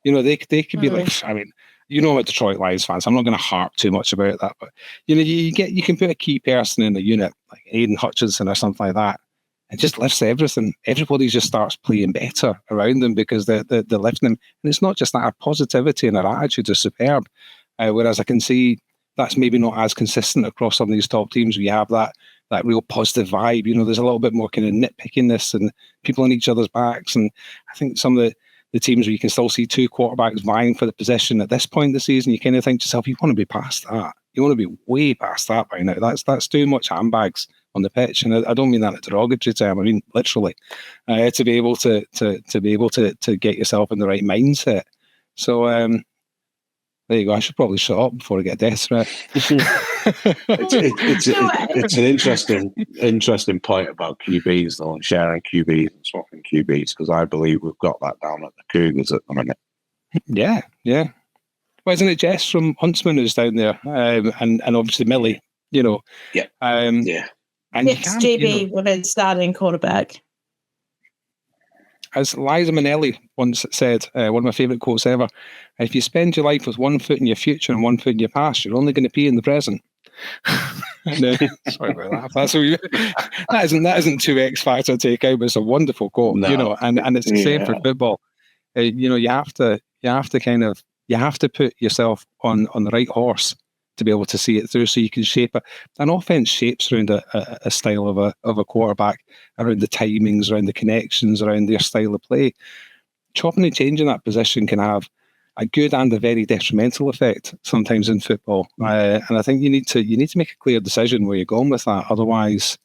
They could be like, I mean, what Detroit Lions fans. I'm not going to harp too much about that, but you can put a key person in a unit like Aidan Hutchinson or something like that. It just lifts everything. Everybody just starts playing better around them because they're lifting them. And it's not just that. Our positivity and our attitude is superb. Whereas I can see that's maybe not as consistent across some of these top teams. We have that real positive vibe. There's a little bit more kind of nitpickiness and people on each other's backs. And I think some of the teams where you can still see two quarterbacks vying for the position at this point in the season, you kind of think to yourself, you want to be past that. You want to be way past that by now. That's too much handbags on the pitch. And I don't mean that in a derogatory term. I mean, literally, to be able to get yourself in the right mindset. So, there you go. I should probably shut up before I get a death threat. It's an interesting point about QBs though, and sharing QBs and swapping QBs, because I believe we've got that down at the Cougars at the minute. Yeah. Well, isn't it Jess from Huntsman who's down there, and obviously Millie, Yeah. And it's GB with a starting quarterback. As Liza Minnelli once said, one of my favourite quotes ever, if you spend your life with one foot in your future and one foot in your past, you're only going to be in the present. Sorry about that. That isn't too X Factor take out, but it's a wonderful quote, No. And it's the same for football. You have to put yourself on the right horse to be able to see it through, so you can shape it. An offense shapes around a style of a quarterback, around the timings, around the connections, around their style of play. Chopping and changing that position can have a good and a very detrimental effect sometimes in football. And I think you need to make a clear decision where you're going with that. Otherwise,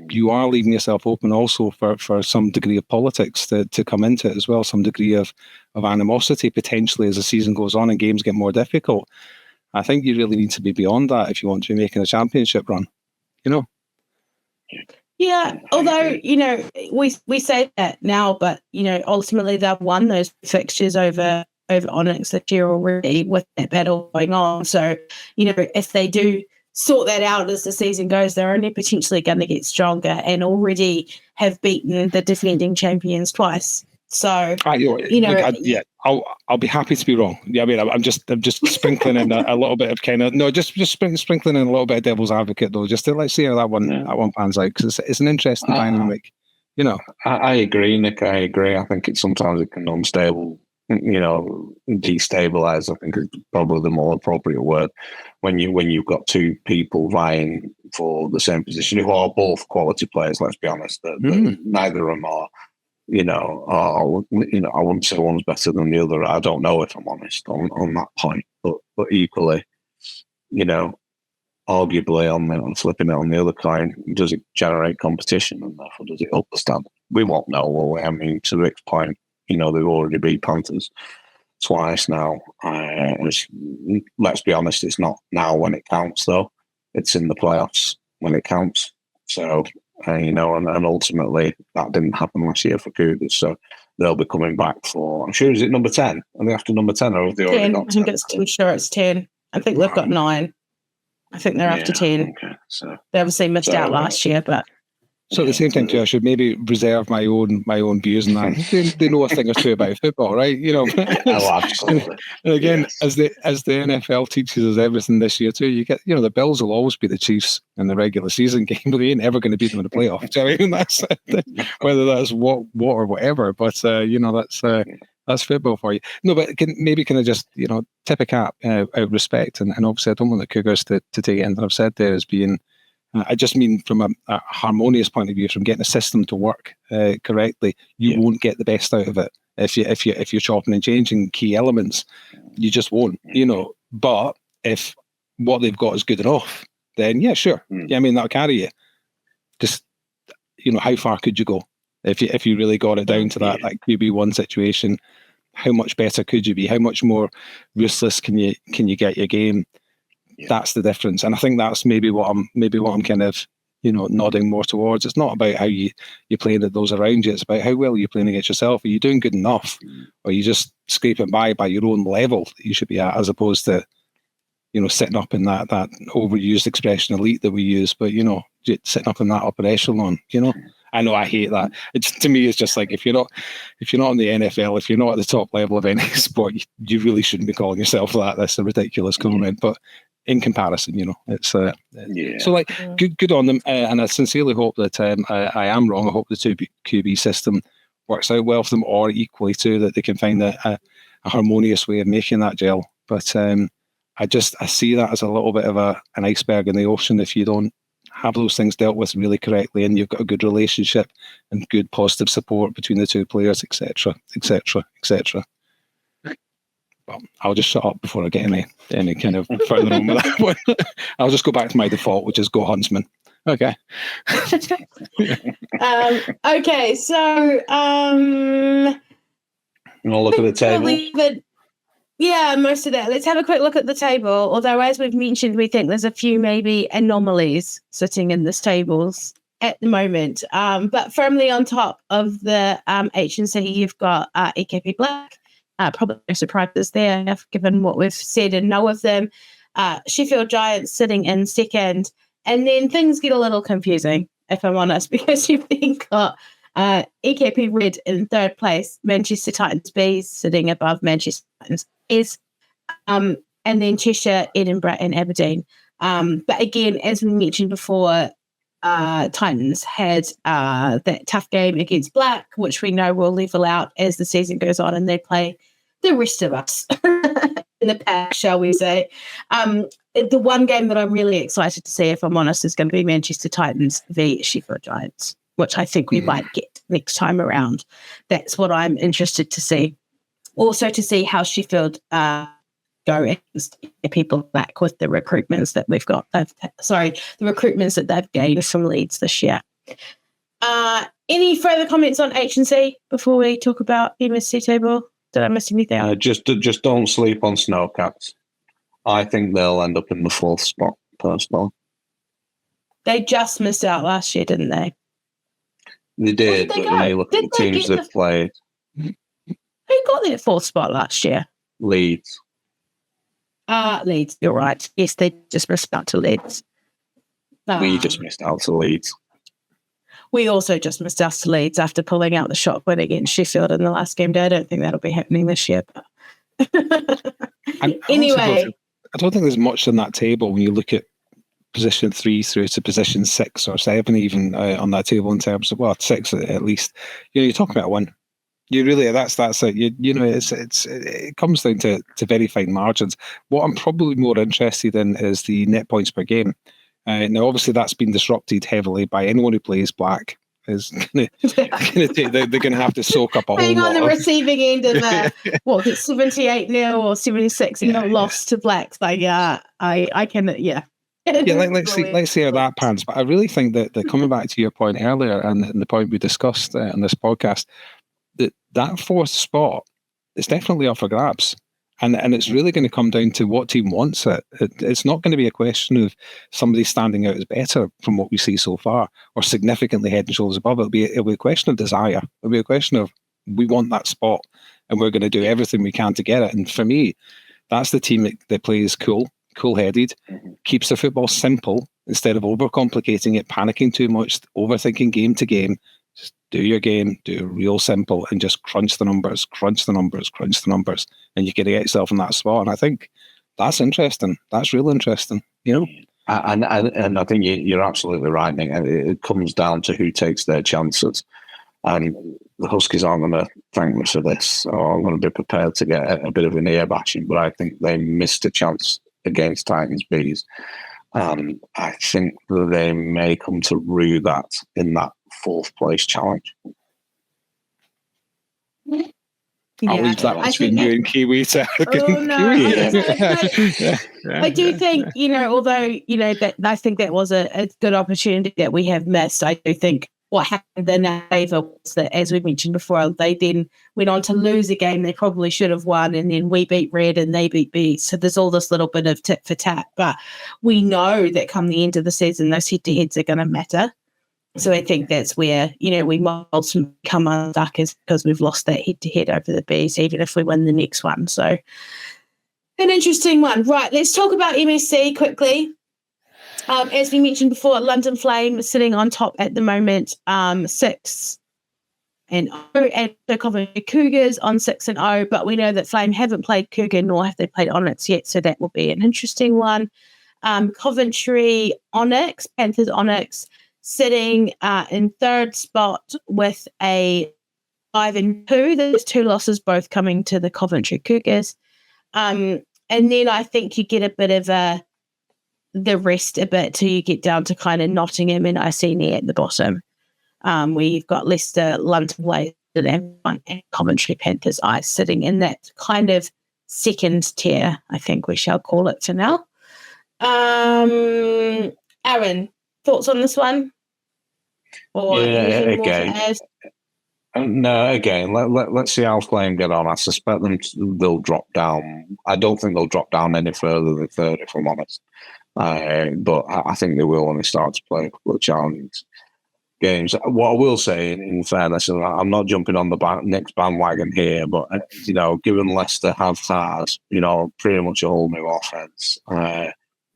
you are leaving yourself open also for some degree of politics to come into it as well, some degree of animosity potentially as the season goes on and games get more difficult. I think you really need to be beyond that if you want to be making a championship run, Yeah, although, we say that now, but, ultimately they've won those fixtures over Onyx this year already with that battle going on. So, if they do sort that out as the season goes, they're only potentially going to get stronger and already have beaten the defending champions twice. So, I'll be happy to be wrong. Yeah, I mean, I'm just sprinkling in a little bit of sprinkling in a little bit of devil's advocate though, just to let's see how that one pans out, because it's an interesting dynamic. I agree, Nick. I agree. I think sometimes it can unstable. Destabilize, I think is probably the more appropriate word when you've got two people vying for the same position who are both quality players. Let's be honest, neither of them are. I wouldn't say one's better than the other. I don't know, if I'm honest on that point. But equally, arguably on flipping it on the other coin, does it generate competition and therefore does it up the standard? We won't know, will we? I mean, to Rick's point, they've already beat Panthers twice now. Let's be honest, it's not now when it counts, though. It's in the playoffs when it counts. So, and ultimately that didn't happen last year for Cougars. So they'll be coming back for, I'm sure, is it number 10? Are they after number 10 or have they already got 10? I'm sure it's 10. I think they've got 9. I think they're after 10. Okay, so they obviously missed out last year, but. So at the same time, too, I should maybe reserve my own views on that. They know a thing or two about football, right? Oh, absolutely. And again, as the NFL teaches us everything this year too, you get, the Bills will always be the Chiefs in the regular season game, but they ain't ever going to beat them in the playoffs. I mean, that's whether that's what or whatever. But that's football for you. No, but can I just tip a cap out of respect, and obviously I don't want the Cougars to take anything I've said there as being. I just mean from a harmonious point of view, from getting a system to work correctly. You won't get the best out of it if you're chopping and changing key elements. You just won't, But if what they've got is good enough, then yeah, sure. Yeah, I mean that'll carry you. Just how far could you go if you really got it down to that QB1 situation? How much better could you be? How much more ruthless can you get your game? That's the difference, and I think that's maybe what I'm kind of nodding more towards. It's not about how you're playing at those around you; it's about how well you're playing against yourself. Are you doing good enough, or are you just scraping by your own level that you should be at, as opposed to sitting up in that overused expression elite that we use, but sitting up in that upper echelon. I know I hate that. To me, it's just like if you're not in the NFL, if you're not at the top level of any sport, you really shouldn't be calling yourself that. That's a ridiculous comment, but. In comparison, it's so good on them, and I sincerely hope that I am wrong. I hope the 2 QB system works out well for them, or equally too that they can find a harmonious way of making that gel. But I see that as a little bit of an iceberg in the ocean if you don't have those things dealt with really correctly, and you've got a good relationship and good positive support between the 2 players, etc., etc., etc. Well, I'll just shut up before I get any kind of further on with that one. I'll just go back to my default, which is go Huntsman. Okay. Okay, so we'll look at the table. Yeah, most of that. Let's have a quick look at the table. Although, as we've mentioned, we think there's a few maybe anomalies sitting in this tables at the moment. But firmly on top of the H&C, you've got EKP Black. Probably no surprises there, given what we've said and know of them. Sheffield Giants sitting in second. And then things get a little confusing, if I'm honest, because you've then got EKP Red in third place, Manchester Titans B sitting above Manchester Titans S, and then Cheshire, Edinburgh, and Aberdeen. But again, as we mentioned before, Titans had that tough game against Black, which we know will level out as the season goes on, and they play the rest of us in the pack, shall we say. The one game that I'm really excited to see, if I'm honest, is going to be Manchester Titans v Sheffield Giants, which I think we might get next time around. That's what I'm interested to see. Also to see how Sheffield go against people back with the recruitments that we've got. The recruitments that they've gained from Leeds this year. Any further comments on H&C before we talk about MSC table? Did I miss anything? Just don't sleep on Snowcats. I think they'll end up in the fourth spot, personally. They just missed out last year, didn't they? They did, but when you look at the teams they've played. Who got their fourth spot last year? Leeds. Leeds, you're right. Yes, they just missed out to Leeds. We just missed out to Leeds. We also just missed out to Leeds after pulling out the shot win against Sheffield in the last game day. I don't think that'll be happening this year. Anyway. I don't think there's much on that table when you look at position 3 through to position 6 or 7 even on that table in terms of, well, 6 at least. You're talking about a win. You really, that's it. It comes down to very fine margins. What I'm probably more interested in is the net points per game. Now, obviously, that's been disrupted heavily by anyone who plays Black. They're going to have to soak up a whole lot. Being on the receiving end of 78-0 or 76-0 loss to Blacks. Like, I can, yeah. Let's see how that pans. But I really think that coming back to your point earlier and the point we discussed on this podcast, that fourth spot is definitely up for grabs. And it's really going to come down to what team wants it. It's not going to be a question of somebody standing out as better from what we see so far or significantly head and shoulders above. It'll be a question of desire. It'll be a question of we want that spot and we're going to do everything we can to get it. And for me, that's the team that plays cool-headed, keeps the football simple instead of overcomplicating it, panicking too much, overthinking game to game. Just do your game, do it real simple, and just crunch the numbers, and you can get yourself in that spot. And I think that's interesting. That's real interesting, And I think you're absolutely right, Nick. It comes down to who takes their chances. And the Huskies aren't going to thank me for this, or I'm going to be prepared to get a bit of an ear bashing, but I think they missed a chance against Titans Bees. I think that they may come to rue that in that fourth place challenge. I'll leave that between you and Kiwi. I do think, although, that I think that was a good opportunity that we have missed. I do think what happened in our favour was that, as we mentioned before, they then went on to lose a game they probably should have won, and then we beat Red and they beat B. So there's all this little bit of tit for tat. But we know that come the end of the season, those head-to-heads are going to matter. So I think that's where, we might ultimately come unstuck, is because we've lost that head-to-head over the Bees, even if we win the next one. So an interesting one. Right, let's talk about MSC quickly. As we mentioned before, London Flame is sitting on top at the moment, 6-0, and the Coventry Cougars on 6-0. But we know that Flame haven't played Cougar, nor have they played Onyx yet, so that will be an interesting one. Coventry Onyx, Panthers Onyx, sitting in third spot with a 5-2. There's 2 losses, both coming to the Coventry Cougars. And then I think you get a bit of the rest a bit till you get down to kind of Nottingham and Iceni at the bottom, where you've got Leicester, London Blaze, and Coventry Panthers Ice sitting in that kind of second tier, I think we shall call it for now. Arran, thoughts on this one? Or again, No, again, let's see how Flame get on. I suspect they'll drop down. I don't think they'll drop down any further than third, if I'm honest. But I think they will when they start to play a couple of challenging games. What I will say, in fairness, and I'm not jumping on the next bandwagon here, but given Leicester have Tars, pretty much a whole new offense.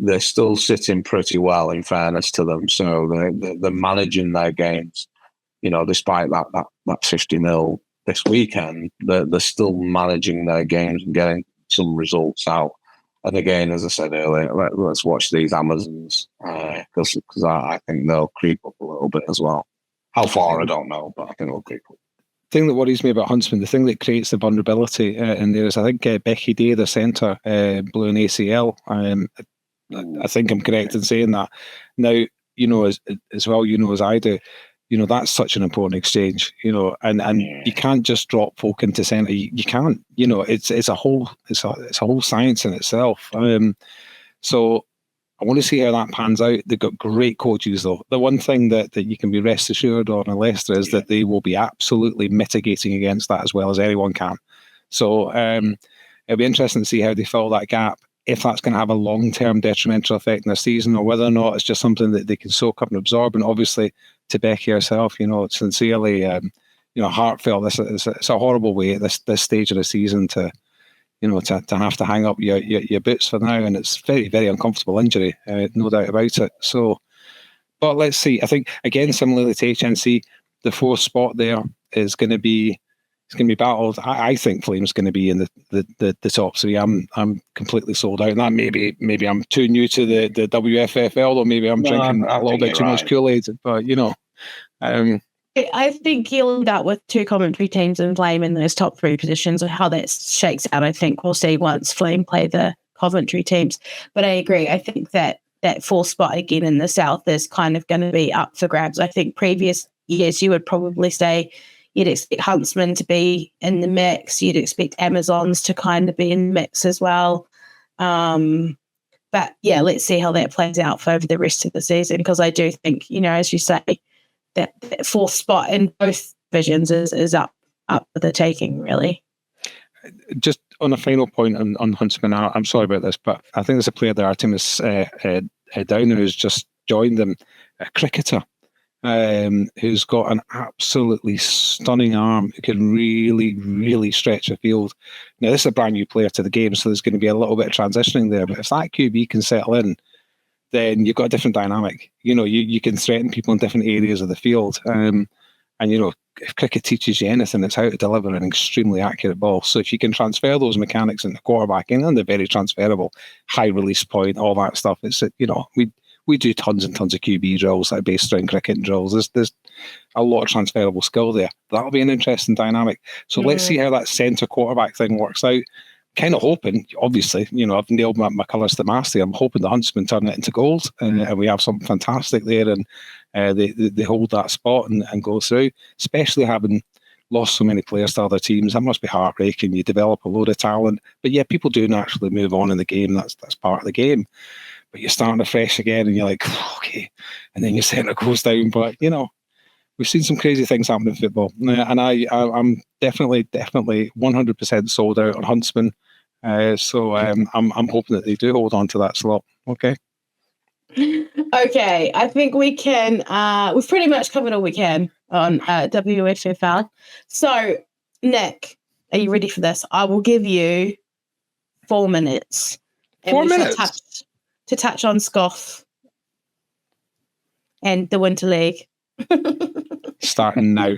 They're still sitting pretty well, in fairness to them. So they're managing their games. Despite that 50-0 this weekend, they're still managing their games and getting some results out. And again, as I said earlier, let's watch these Amazons because I think they'll creep up a little bit as well. How far, I don't know, but I think they'll creep up. The thing that worries me about Huntsman, the thing that creates the vulnerability in there is I think Becky Day, the centre, blew an ACL. I think I'm correct in saying that. Now, as well, as I do, that's such an important exchange, and you can't just drop folk into centre. You can't, it's a whole science in itself. So I want to see how that pans out. They've got great coaches, though. The one thing that you can be rest assured on Leicester is that they will be absolutely mitigating against that as well as anyone can. So it'll be interesting to see how they fill that gap, if that's going to have a long-term detrimental effect in their season, or whether or not it's just something that they can soak up and absorb. And obviously, to Becky herself, sincerely, heartfelt. It's a horrible way at this stage of the season to have to hang up your boots for now, and it's very, very uncomfortable injury, no doubt about it. So, but let's see. I think again, similarly to HNC, the fourth spot there is going to be. It's going to be battled. I think Flame's going to be in the top three. I'm completely sold out. And that maybe I'm too new to the WFFL, or maybe I'm drinking a little bit too much Kool-Aid. But I think you'll end up with two commentary teams in Flame in those top three positions. And how that shakes out, I think we'll see once Flame play the Coventry teams. But I agree. I think that fourth spot again in the South is kind of going to be up for grabs. I think previous years you would probably say you'd expect Huntsmen to be in the mix. You'd expect Amazons to kind of be in the mix as well. But yeah, let's see how that plays out for over the rest of the season, because I do think, as you say, that fourth spot in both divisions is up for the taking, really. Just on a final point on Huntsman, I'm sorry about this, but I think there's a player there, Artemis Downer, who's just joined them, a cricketer. Who's got an absolutely stunning arm, who can really, really stretch a field. Now, this is a brand new player to the game, so there's going to be a little bit of transitioning there. But if that QB can settle in, then you've got a different dynamic. You can threaten people in different areas of the field. And if cricket teaches you anything, it's how to deliver an extremely accurate ball. So if you can transfer those mechanics into quarterbacking, and they're very transferable, high release point, all that stuff. It's we do tons and tons of QB drills, like based around cricket drills. There's a lot of transferable skill there. That'll be an interesting dynamic. So let's see how that centre quarterback thing works out. Kind of hoping, obviously, I've nailed my colours to mast. I'm hoping the Huntsmen turn it into gold, and we have something fantastic there, and they hold that spot and go through. Especially having lost so many players to other teams, that must be heartbreaking. You develop a load of talent, but yeah, people do naturally move on in the game. That's part of the game. But you're starting afresh again, and you're like, okay, and then your centre goes down. But we've seen some crazy things happen in football, and I'm definitely 100% sold out on Huntsman. So I'm hoping that they do hold on to that slot. Okay. Okay, I think we can. We've pretty much covered all we can on WFFL. So, Nick, are you ready for this? I will give you 4 minutes. 4 minutes. To touch on SCOFF and the Winter League. Starting now.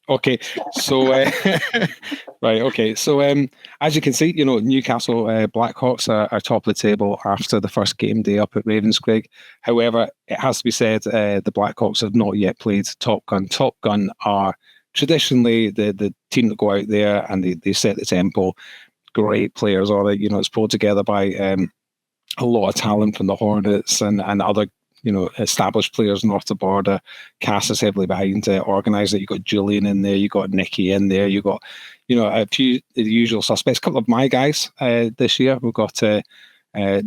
Okay, so right. Okay, so as you can see, Newcastle Blackhawks are top of the table after the first game day up at Ravenscraig. However, it has to be said, the Blackhawks have not yet played Top Gun. Top Gun are traditionally the team that go out there and they set the tempo. Great players on it. It's pulled together by a lot of talent from the Hornets and other, established players north of the border. Cass is heavily behind organised it. You've got Julian in there, you've got Nicky in there, you've got, a few of the usual suspects. A couple of my guys this year. We've got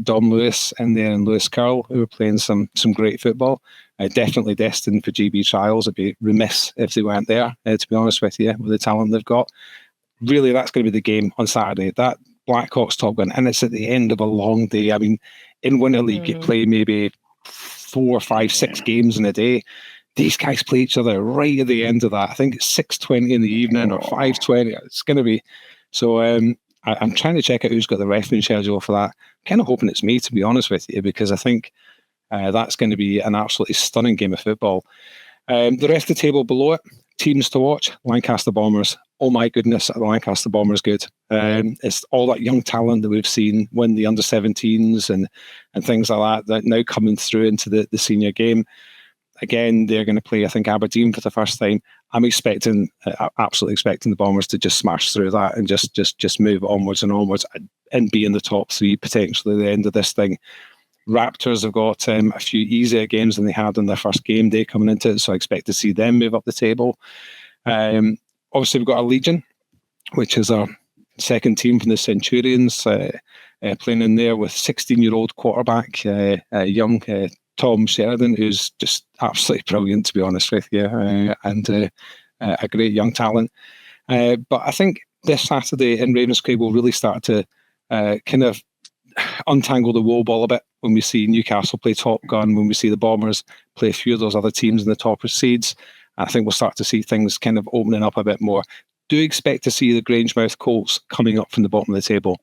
Dom Lewis in there and Lewis Curl, who are playing some great football. definitely destined for GB trials. It'd be remiss if they weren't there, to be honest with you, with the talent they've got. Really, that's going to be the game on Saturday. That Blackhawks Top Gun, and it's at the end of a long day. I mean, in Winter League, you play maybe 4, 5, 6 games in a day. These guys play each other right at the end of that. I think it's 6:20 in the evening or 5:20. It's going to be so. I'm trying to check out who's got the refereeing schedule for that. I'm kind of hoping it's me, to be honest with you, because I think that's going to be an absolutely stunning game of football. The rest of the table below it, teams to watch: Lancaster Bombers. Oh my goodness, the Lancaster Bombers good. It's all that young talent that we've seen win the under-17s and things like that now coming through into the senior game. Again, they're going to play, I think, Aberdeen for the first time. I'm absolutely expecting the Bombers to just smash through that and just move onwards and onwards and be in the top 3 potentially at the end of this thing. Raptors have got a few easier games than they had in their first game day coming into it, so I expect to see them move up the table. Obviously, we've got our Legion, which is our second team from the Centurions, playing in there with 16-year-old quarterback, young Tom Sheridan, who's just absolutely brilliant, to be honest with you, and a great young talent. But I think this Saturday in Ravenscraig will really start to kind of untangle the wool ball a bit when we see Newcastle play Top Gun, when we see the Bombers play a few of those other teams in the top seeds. I think we'll start to see things kind of opening up a bit more. Do expect to see the Grangemouth Colts coming up from the bottom of the table.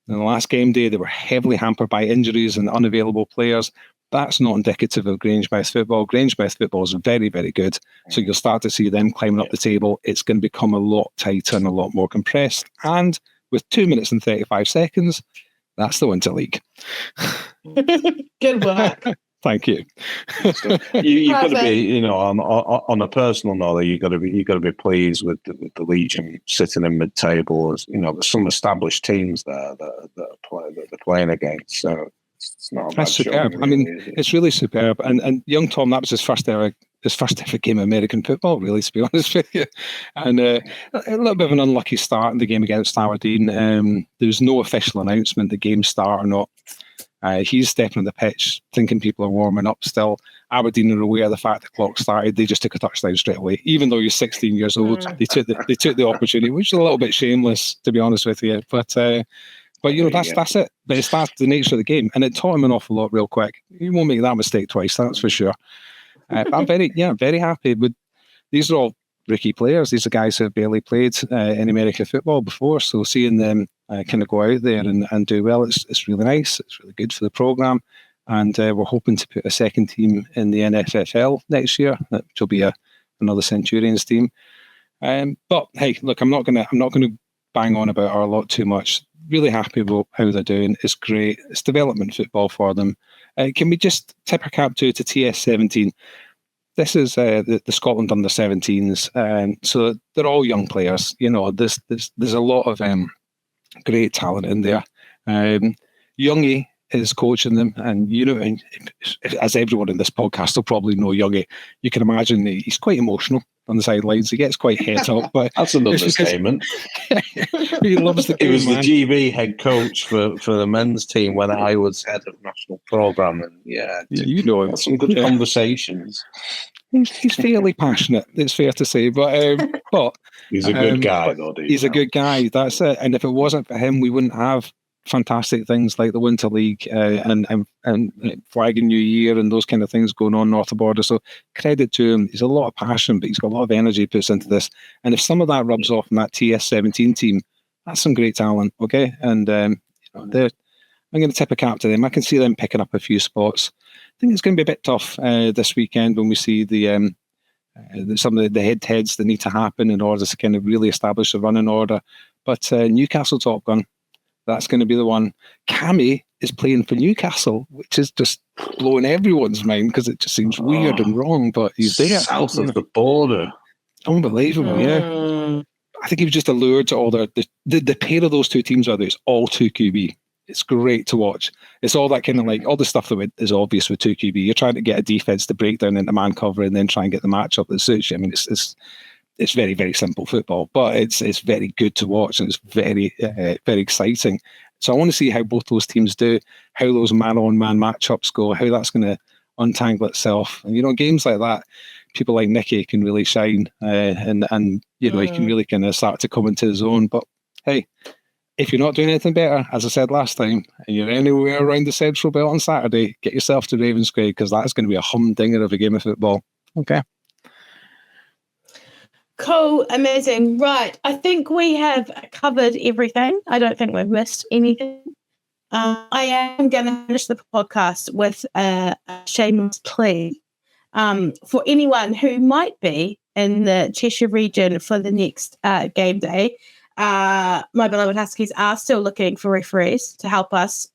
In the last game day, they were heavily hampered by injuries and unavailable players. That's not indicative of Grangemouth football. Grangemouth football is very, very good. So you'll start to see them climbing up the table. It's going to become a lot tighter and a lot more compressed. And with 2 minutes and 35 seconds, that's the Winter League. Good work. Thank you. You've got to be, on a personal note, you've got to be pleased with the Legion sitting in mid-table. There's some established teams there that they're playing against. So it's not. That's superb. I mean, it's really superb. And young Tom, that was his first ever game of American football, really, to be honest with you. And a little bit of an unlucky start in the game against Aberdeen. There was no official announcement the game start or not. He's stepping on the pitch, thinking people are warming up still. Aberdeen are aware of the fact the clock started. They just took a touchdown straight away. Even though he's 16 years old, they took the opportunity, which is a little bit shameless, to be honest with you. But that's it. But it's that's the nature of the game, and it taught him an awful lot real quick. He won't make that mistake twice, that's for sure. I'm very happy with. These are all rookie players. These are guys who have barely played in American football before. So seeing them kind of go out there and do well, it's really nice. It's really good for the programme. And we're hoping to put a second team in the NFFL next year, which will be another Centurions team. But hey, look, I'm not gonna bang on about our lot too much. Really happy with how they're doing. It's great. It's development football for them. Can we just tip our cap to TS17? This is the Scotland under 17s, so they're all young players. There's a lot of great talent in there. Youngie is coaching them, and as everyone in this podcast will probably know, Youngie, you can imagine he's quite emotional on the sidelines. He gets quite het up, but that's an understatement. He loves the game. He was the GB head coach for the men's team when I was head of national programme, and him. Some good conversations. He's fairly passionate, it's fair to say, but he's a good guy, though. He's a good guy. That's it. And if it wasn't for him, we wouldn't have fantastic things like the Winter League and Flag and New Year and those kind of things going on north of border. So credit to him. He's a lot of passion, but he's got a lot of energy he puts into this. And if some of that rubs off in that TS17 team, that's some great talent. Okay, and I'm going to tip a cap to them. I can see them picking up a few spots. I think it's going to be a bit tough this weekend when we see some of the head-to-heads that need to happen in order to kind of really establish a running order. But Newcastle Top Gun, that's going to be the one. Cammy is playing for Newcastle, which is just blowing everyone's mind because it just seems weird and wrong, but he's there. South of the border. Unbelievable, yeah. I think he was just allured to all the pair of those two teams are there. It's all 2QB. It's great to watch. It's all that kind of like all the stuff that is obvious with 2QB. You're trying to get a defense to break down into man cover and then try and get the matchup that suits you. I mean, it's very, very simple football, but it's very good to watch and it's very, very exciting. So I want to see how both those teams do, how those man-on-man matchups go, how that's going to untangle itself. And, games like that, people like Nicky can really shine, and he can really kind of start to come into his own. But hey, if you're not doing anything better, as I said last time, and you're anywhere around the Central Belt on Saturday, get yourself to Ravenscraig, because that's going to be a humdinger of a game of football. Okay. Cool, amazing. Right, I think we have covered everything. I don't think we've missed anything. I am going to finish the podcast with a shameless plea for anyone who might be in the Cheshire region for the next game day. My beloved Huskies are still looking for referees to help us.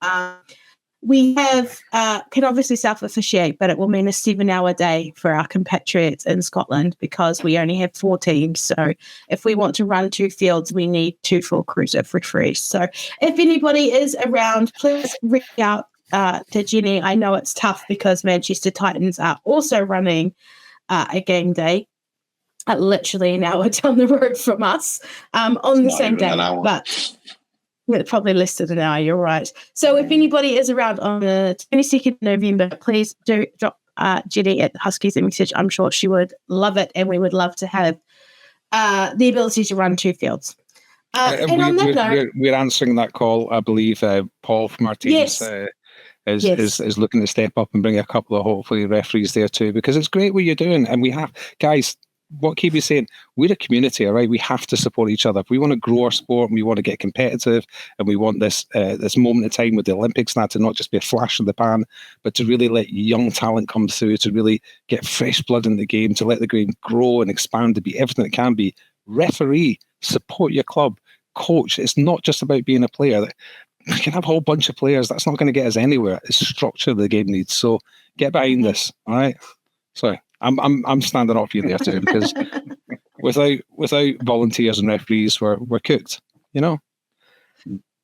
We have can obviously self-officiate, but it will mean a 7-hour day for our compatriots in Scotland because we only have 4 teams. So if we want to run 2 fields, we need 2 full crews of referees. So if anybody is around, please reach out to Jenny. I know it's tough because Manchester Titans are also running a game day literally an hour down the road from us on the same day. But probably less than an hour, you're right. So if anybody is around on the 22nd of November, please do drop Jenny at Huskies a message. I'm sure she would love it, and we would love to have the ability to run 2 fields. And on that note, we're answering that call. I believe Paul from our team is looking to step up and bring a couple of hopefully referees there too, because it's great what you're doing. And we have, guys, what Kiwi's saying, we're a community, all right? We have to support each other. If we want to grow our sport and we want to get competitive and we want this moment in time with the Olympics now to not just be a flash in the pan, but to really let young talent come through, to really get fresh blood in the game, to let the game grow and expand, to be everything it can be. Referee, support your club. Coach, it's not just about being a player. We can have a whole bunch of players. That's not going to get us anywhere. It's structure the game needs. So get behind this, all right? Sorry. I'm standing up for you there too, because without volunteers and referees, we're cooked,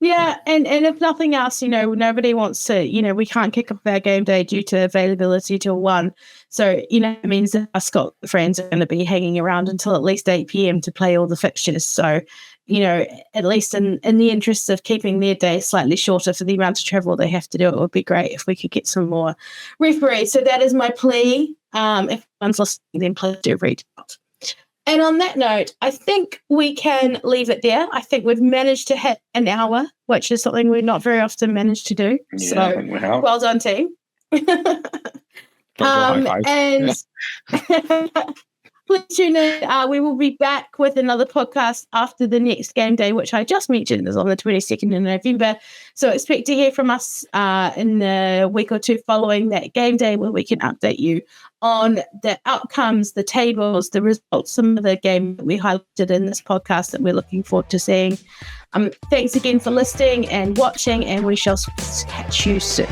Yeah, and if nothing else, nobody wants to, we can't kick off our game day due to availability till 1. So, it means that our Scott friends are going to be hanging around until at least 8 p.m. to play all the fixtures. So, at least in the interest of keeping their day slightly shorter for the amount of travel they have to do, it would be great if we could get some more referees. So that is my plea. If anyone's listening, then please do reach out. And on that note, I think we can leave it there. I think we've managed to hit an hour, which is something we're not very often managed to do. Yeah, so well done, team. And please tune in. We will be back with another podcast after the next game day, which I just mentioned is on the 22nd of November. So expect to hear from us in the week or 2 following that game day, where we can update you on the outcomes, the tables, the results, some of the games that we highlighted in this podcast that we're looking forward to seeing. Thanks again for listening and watching, and we shall catch you soon.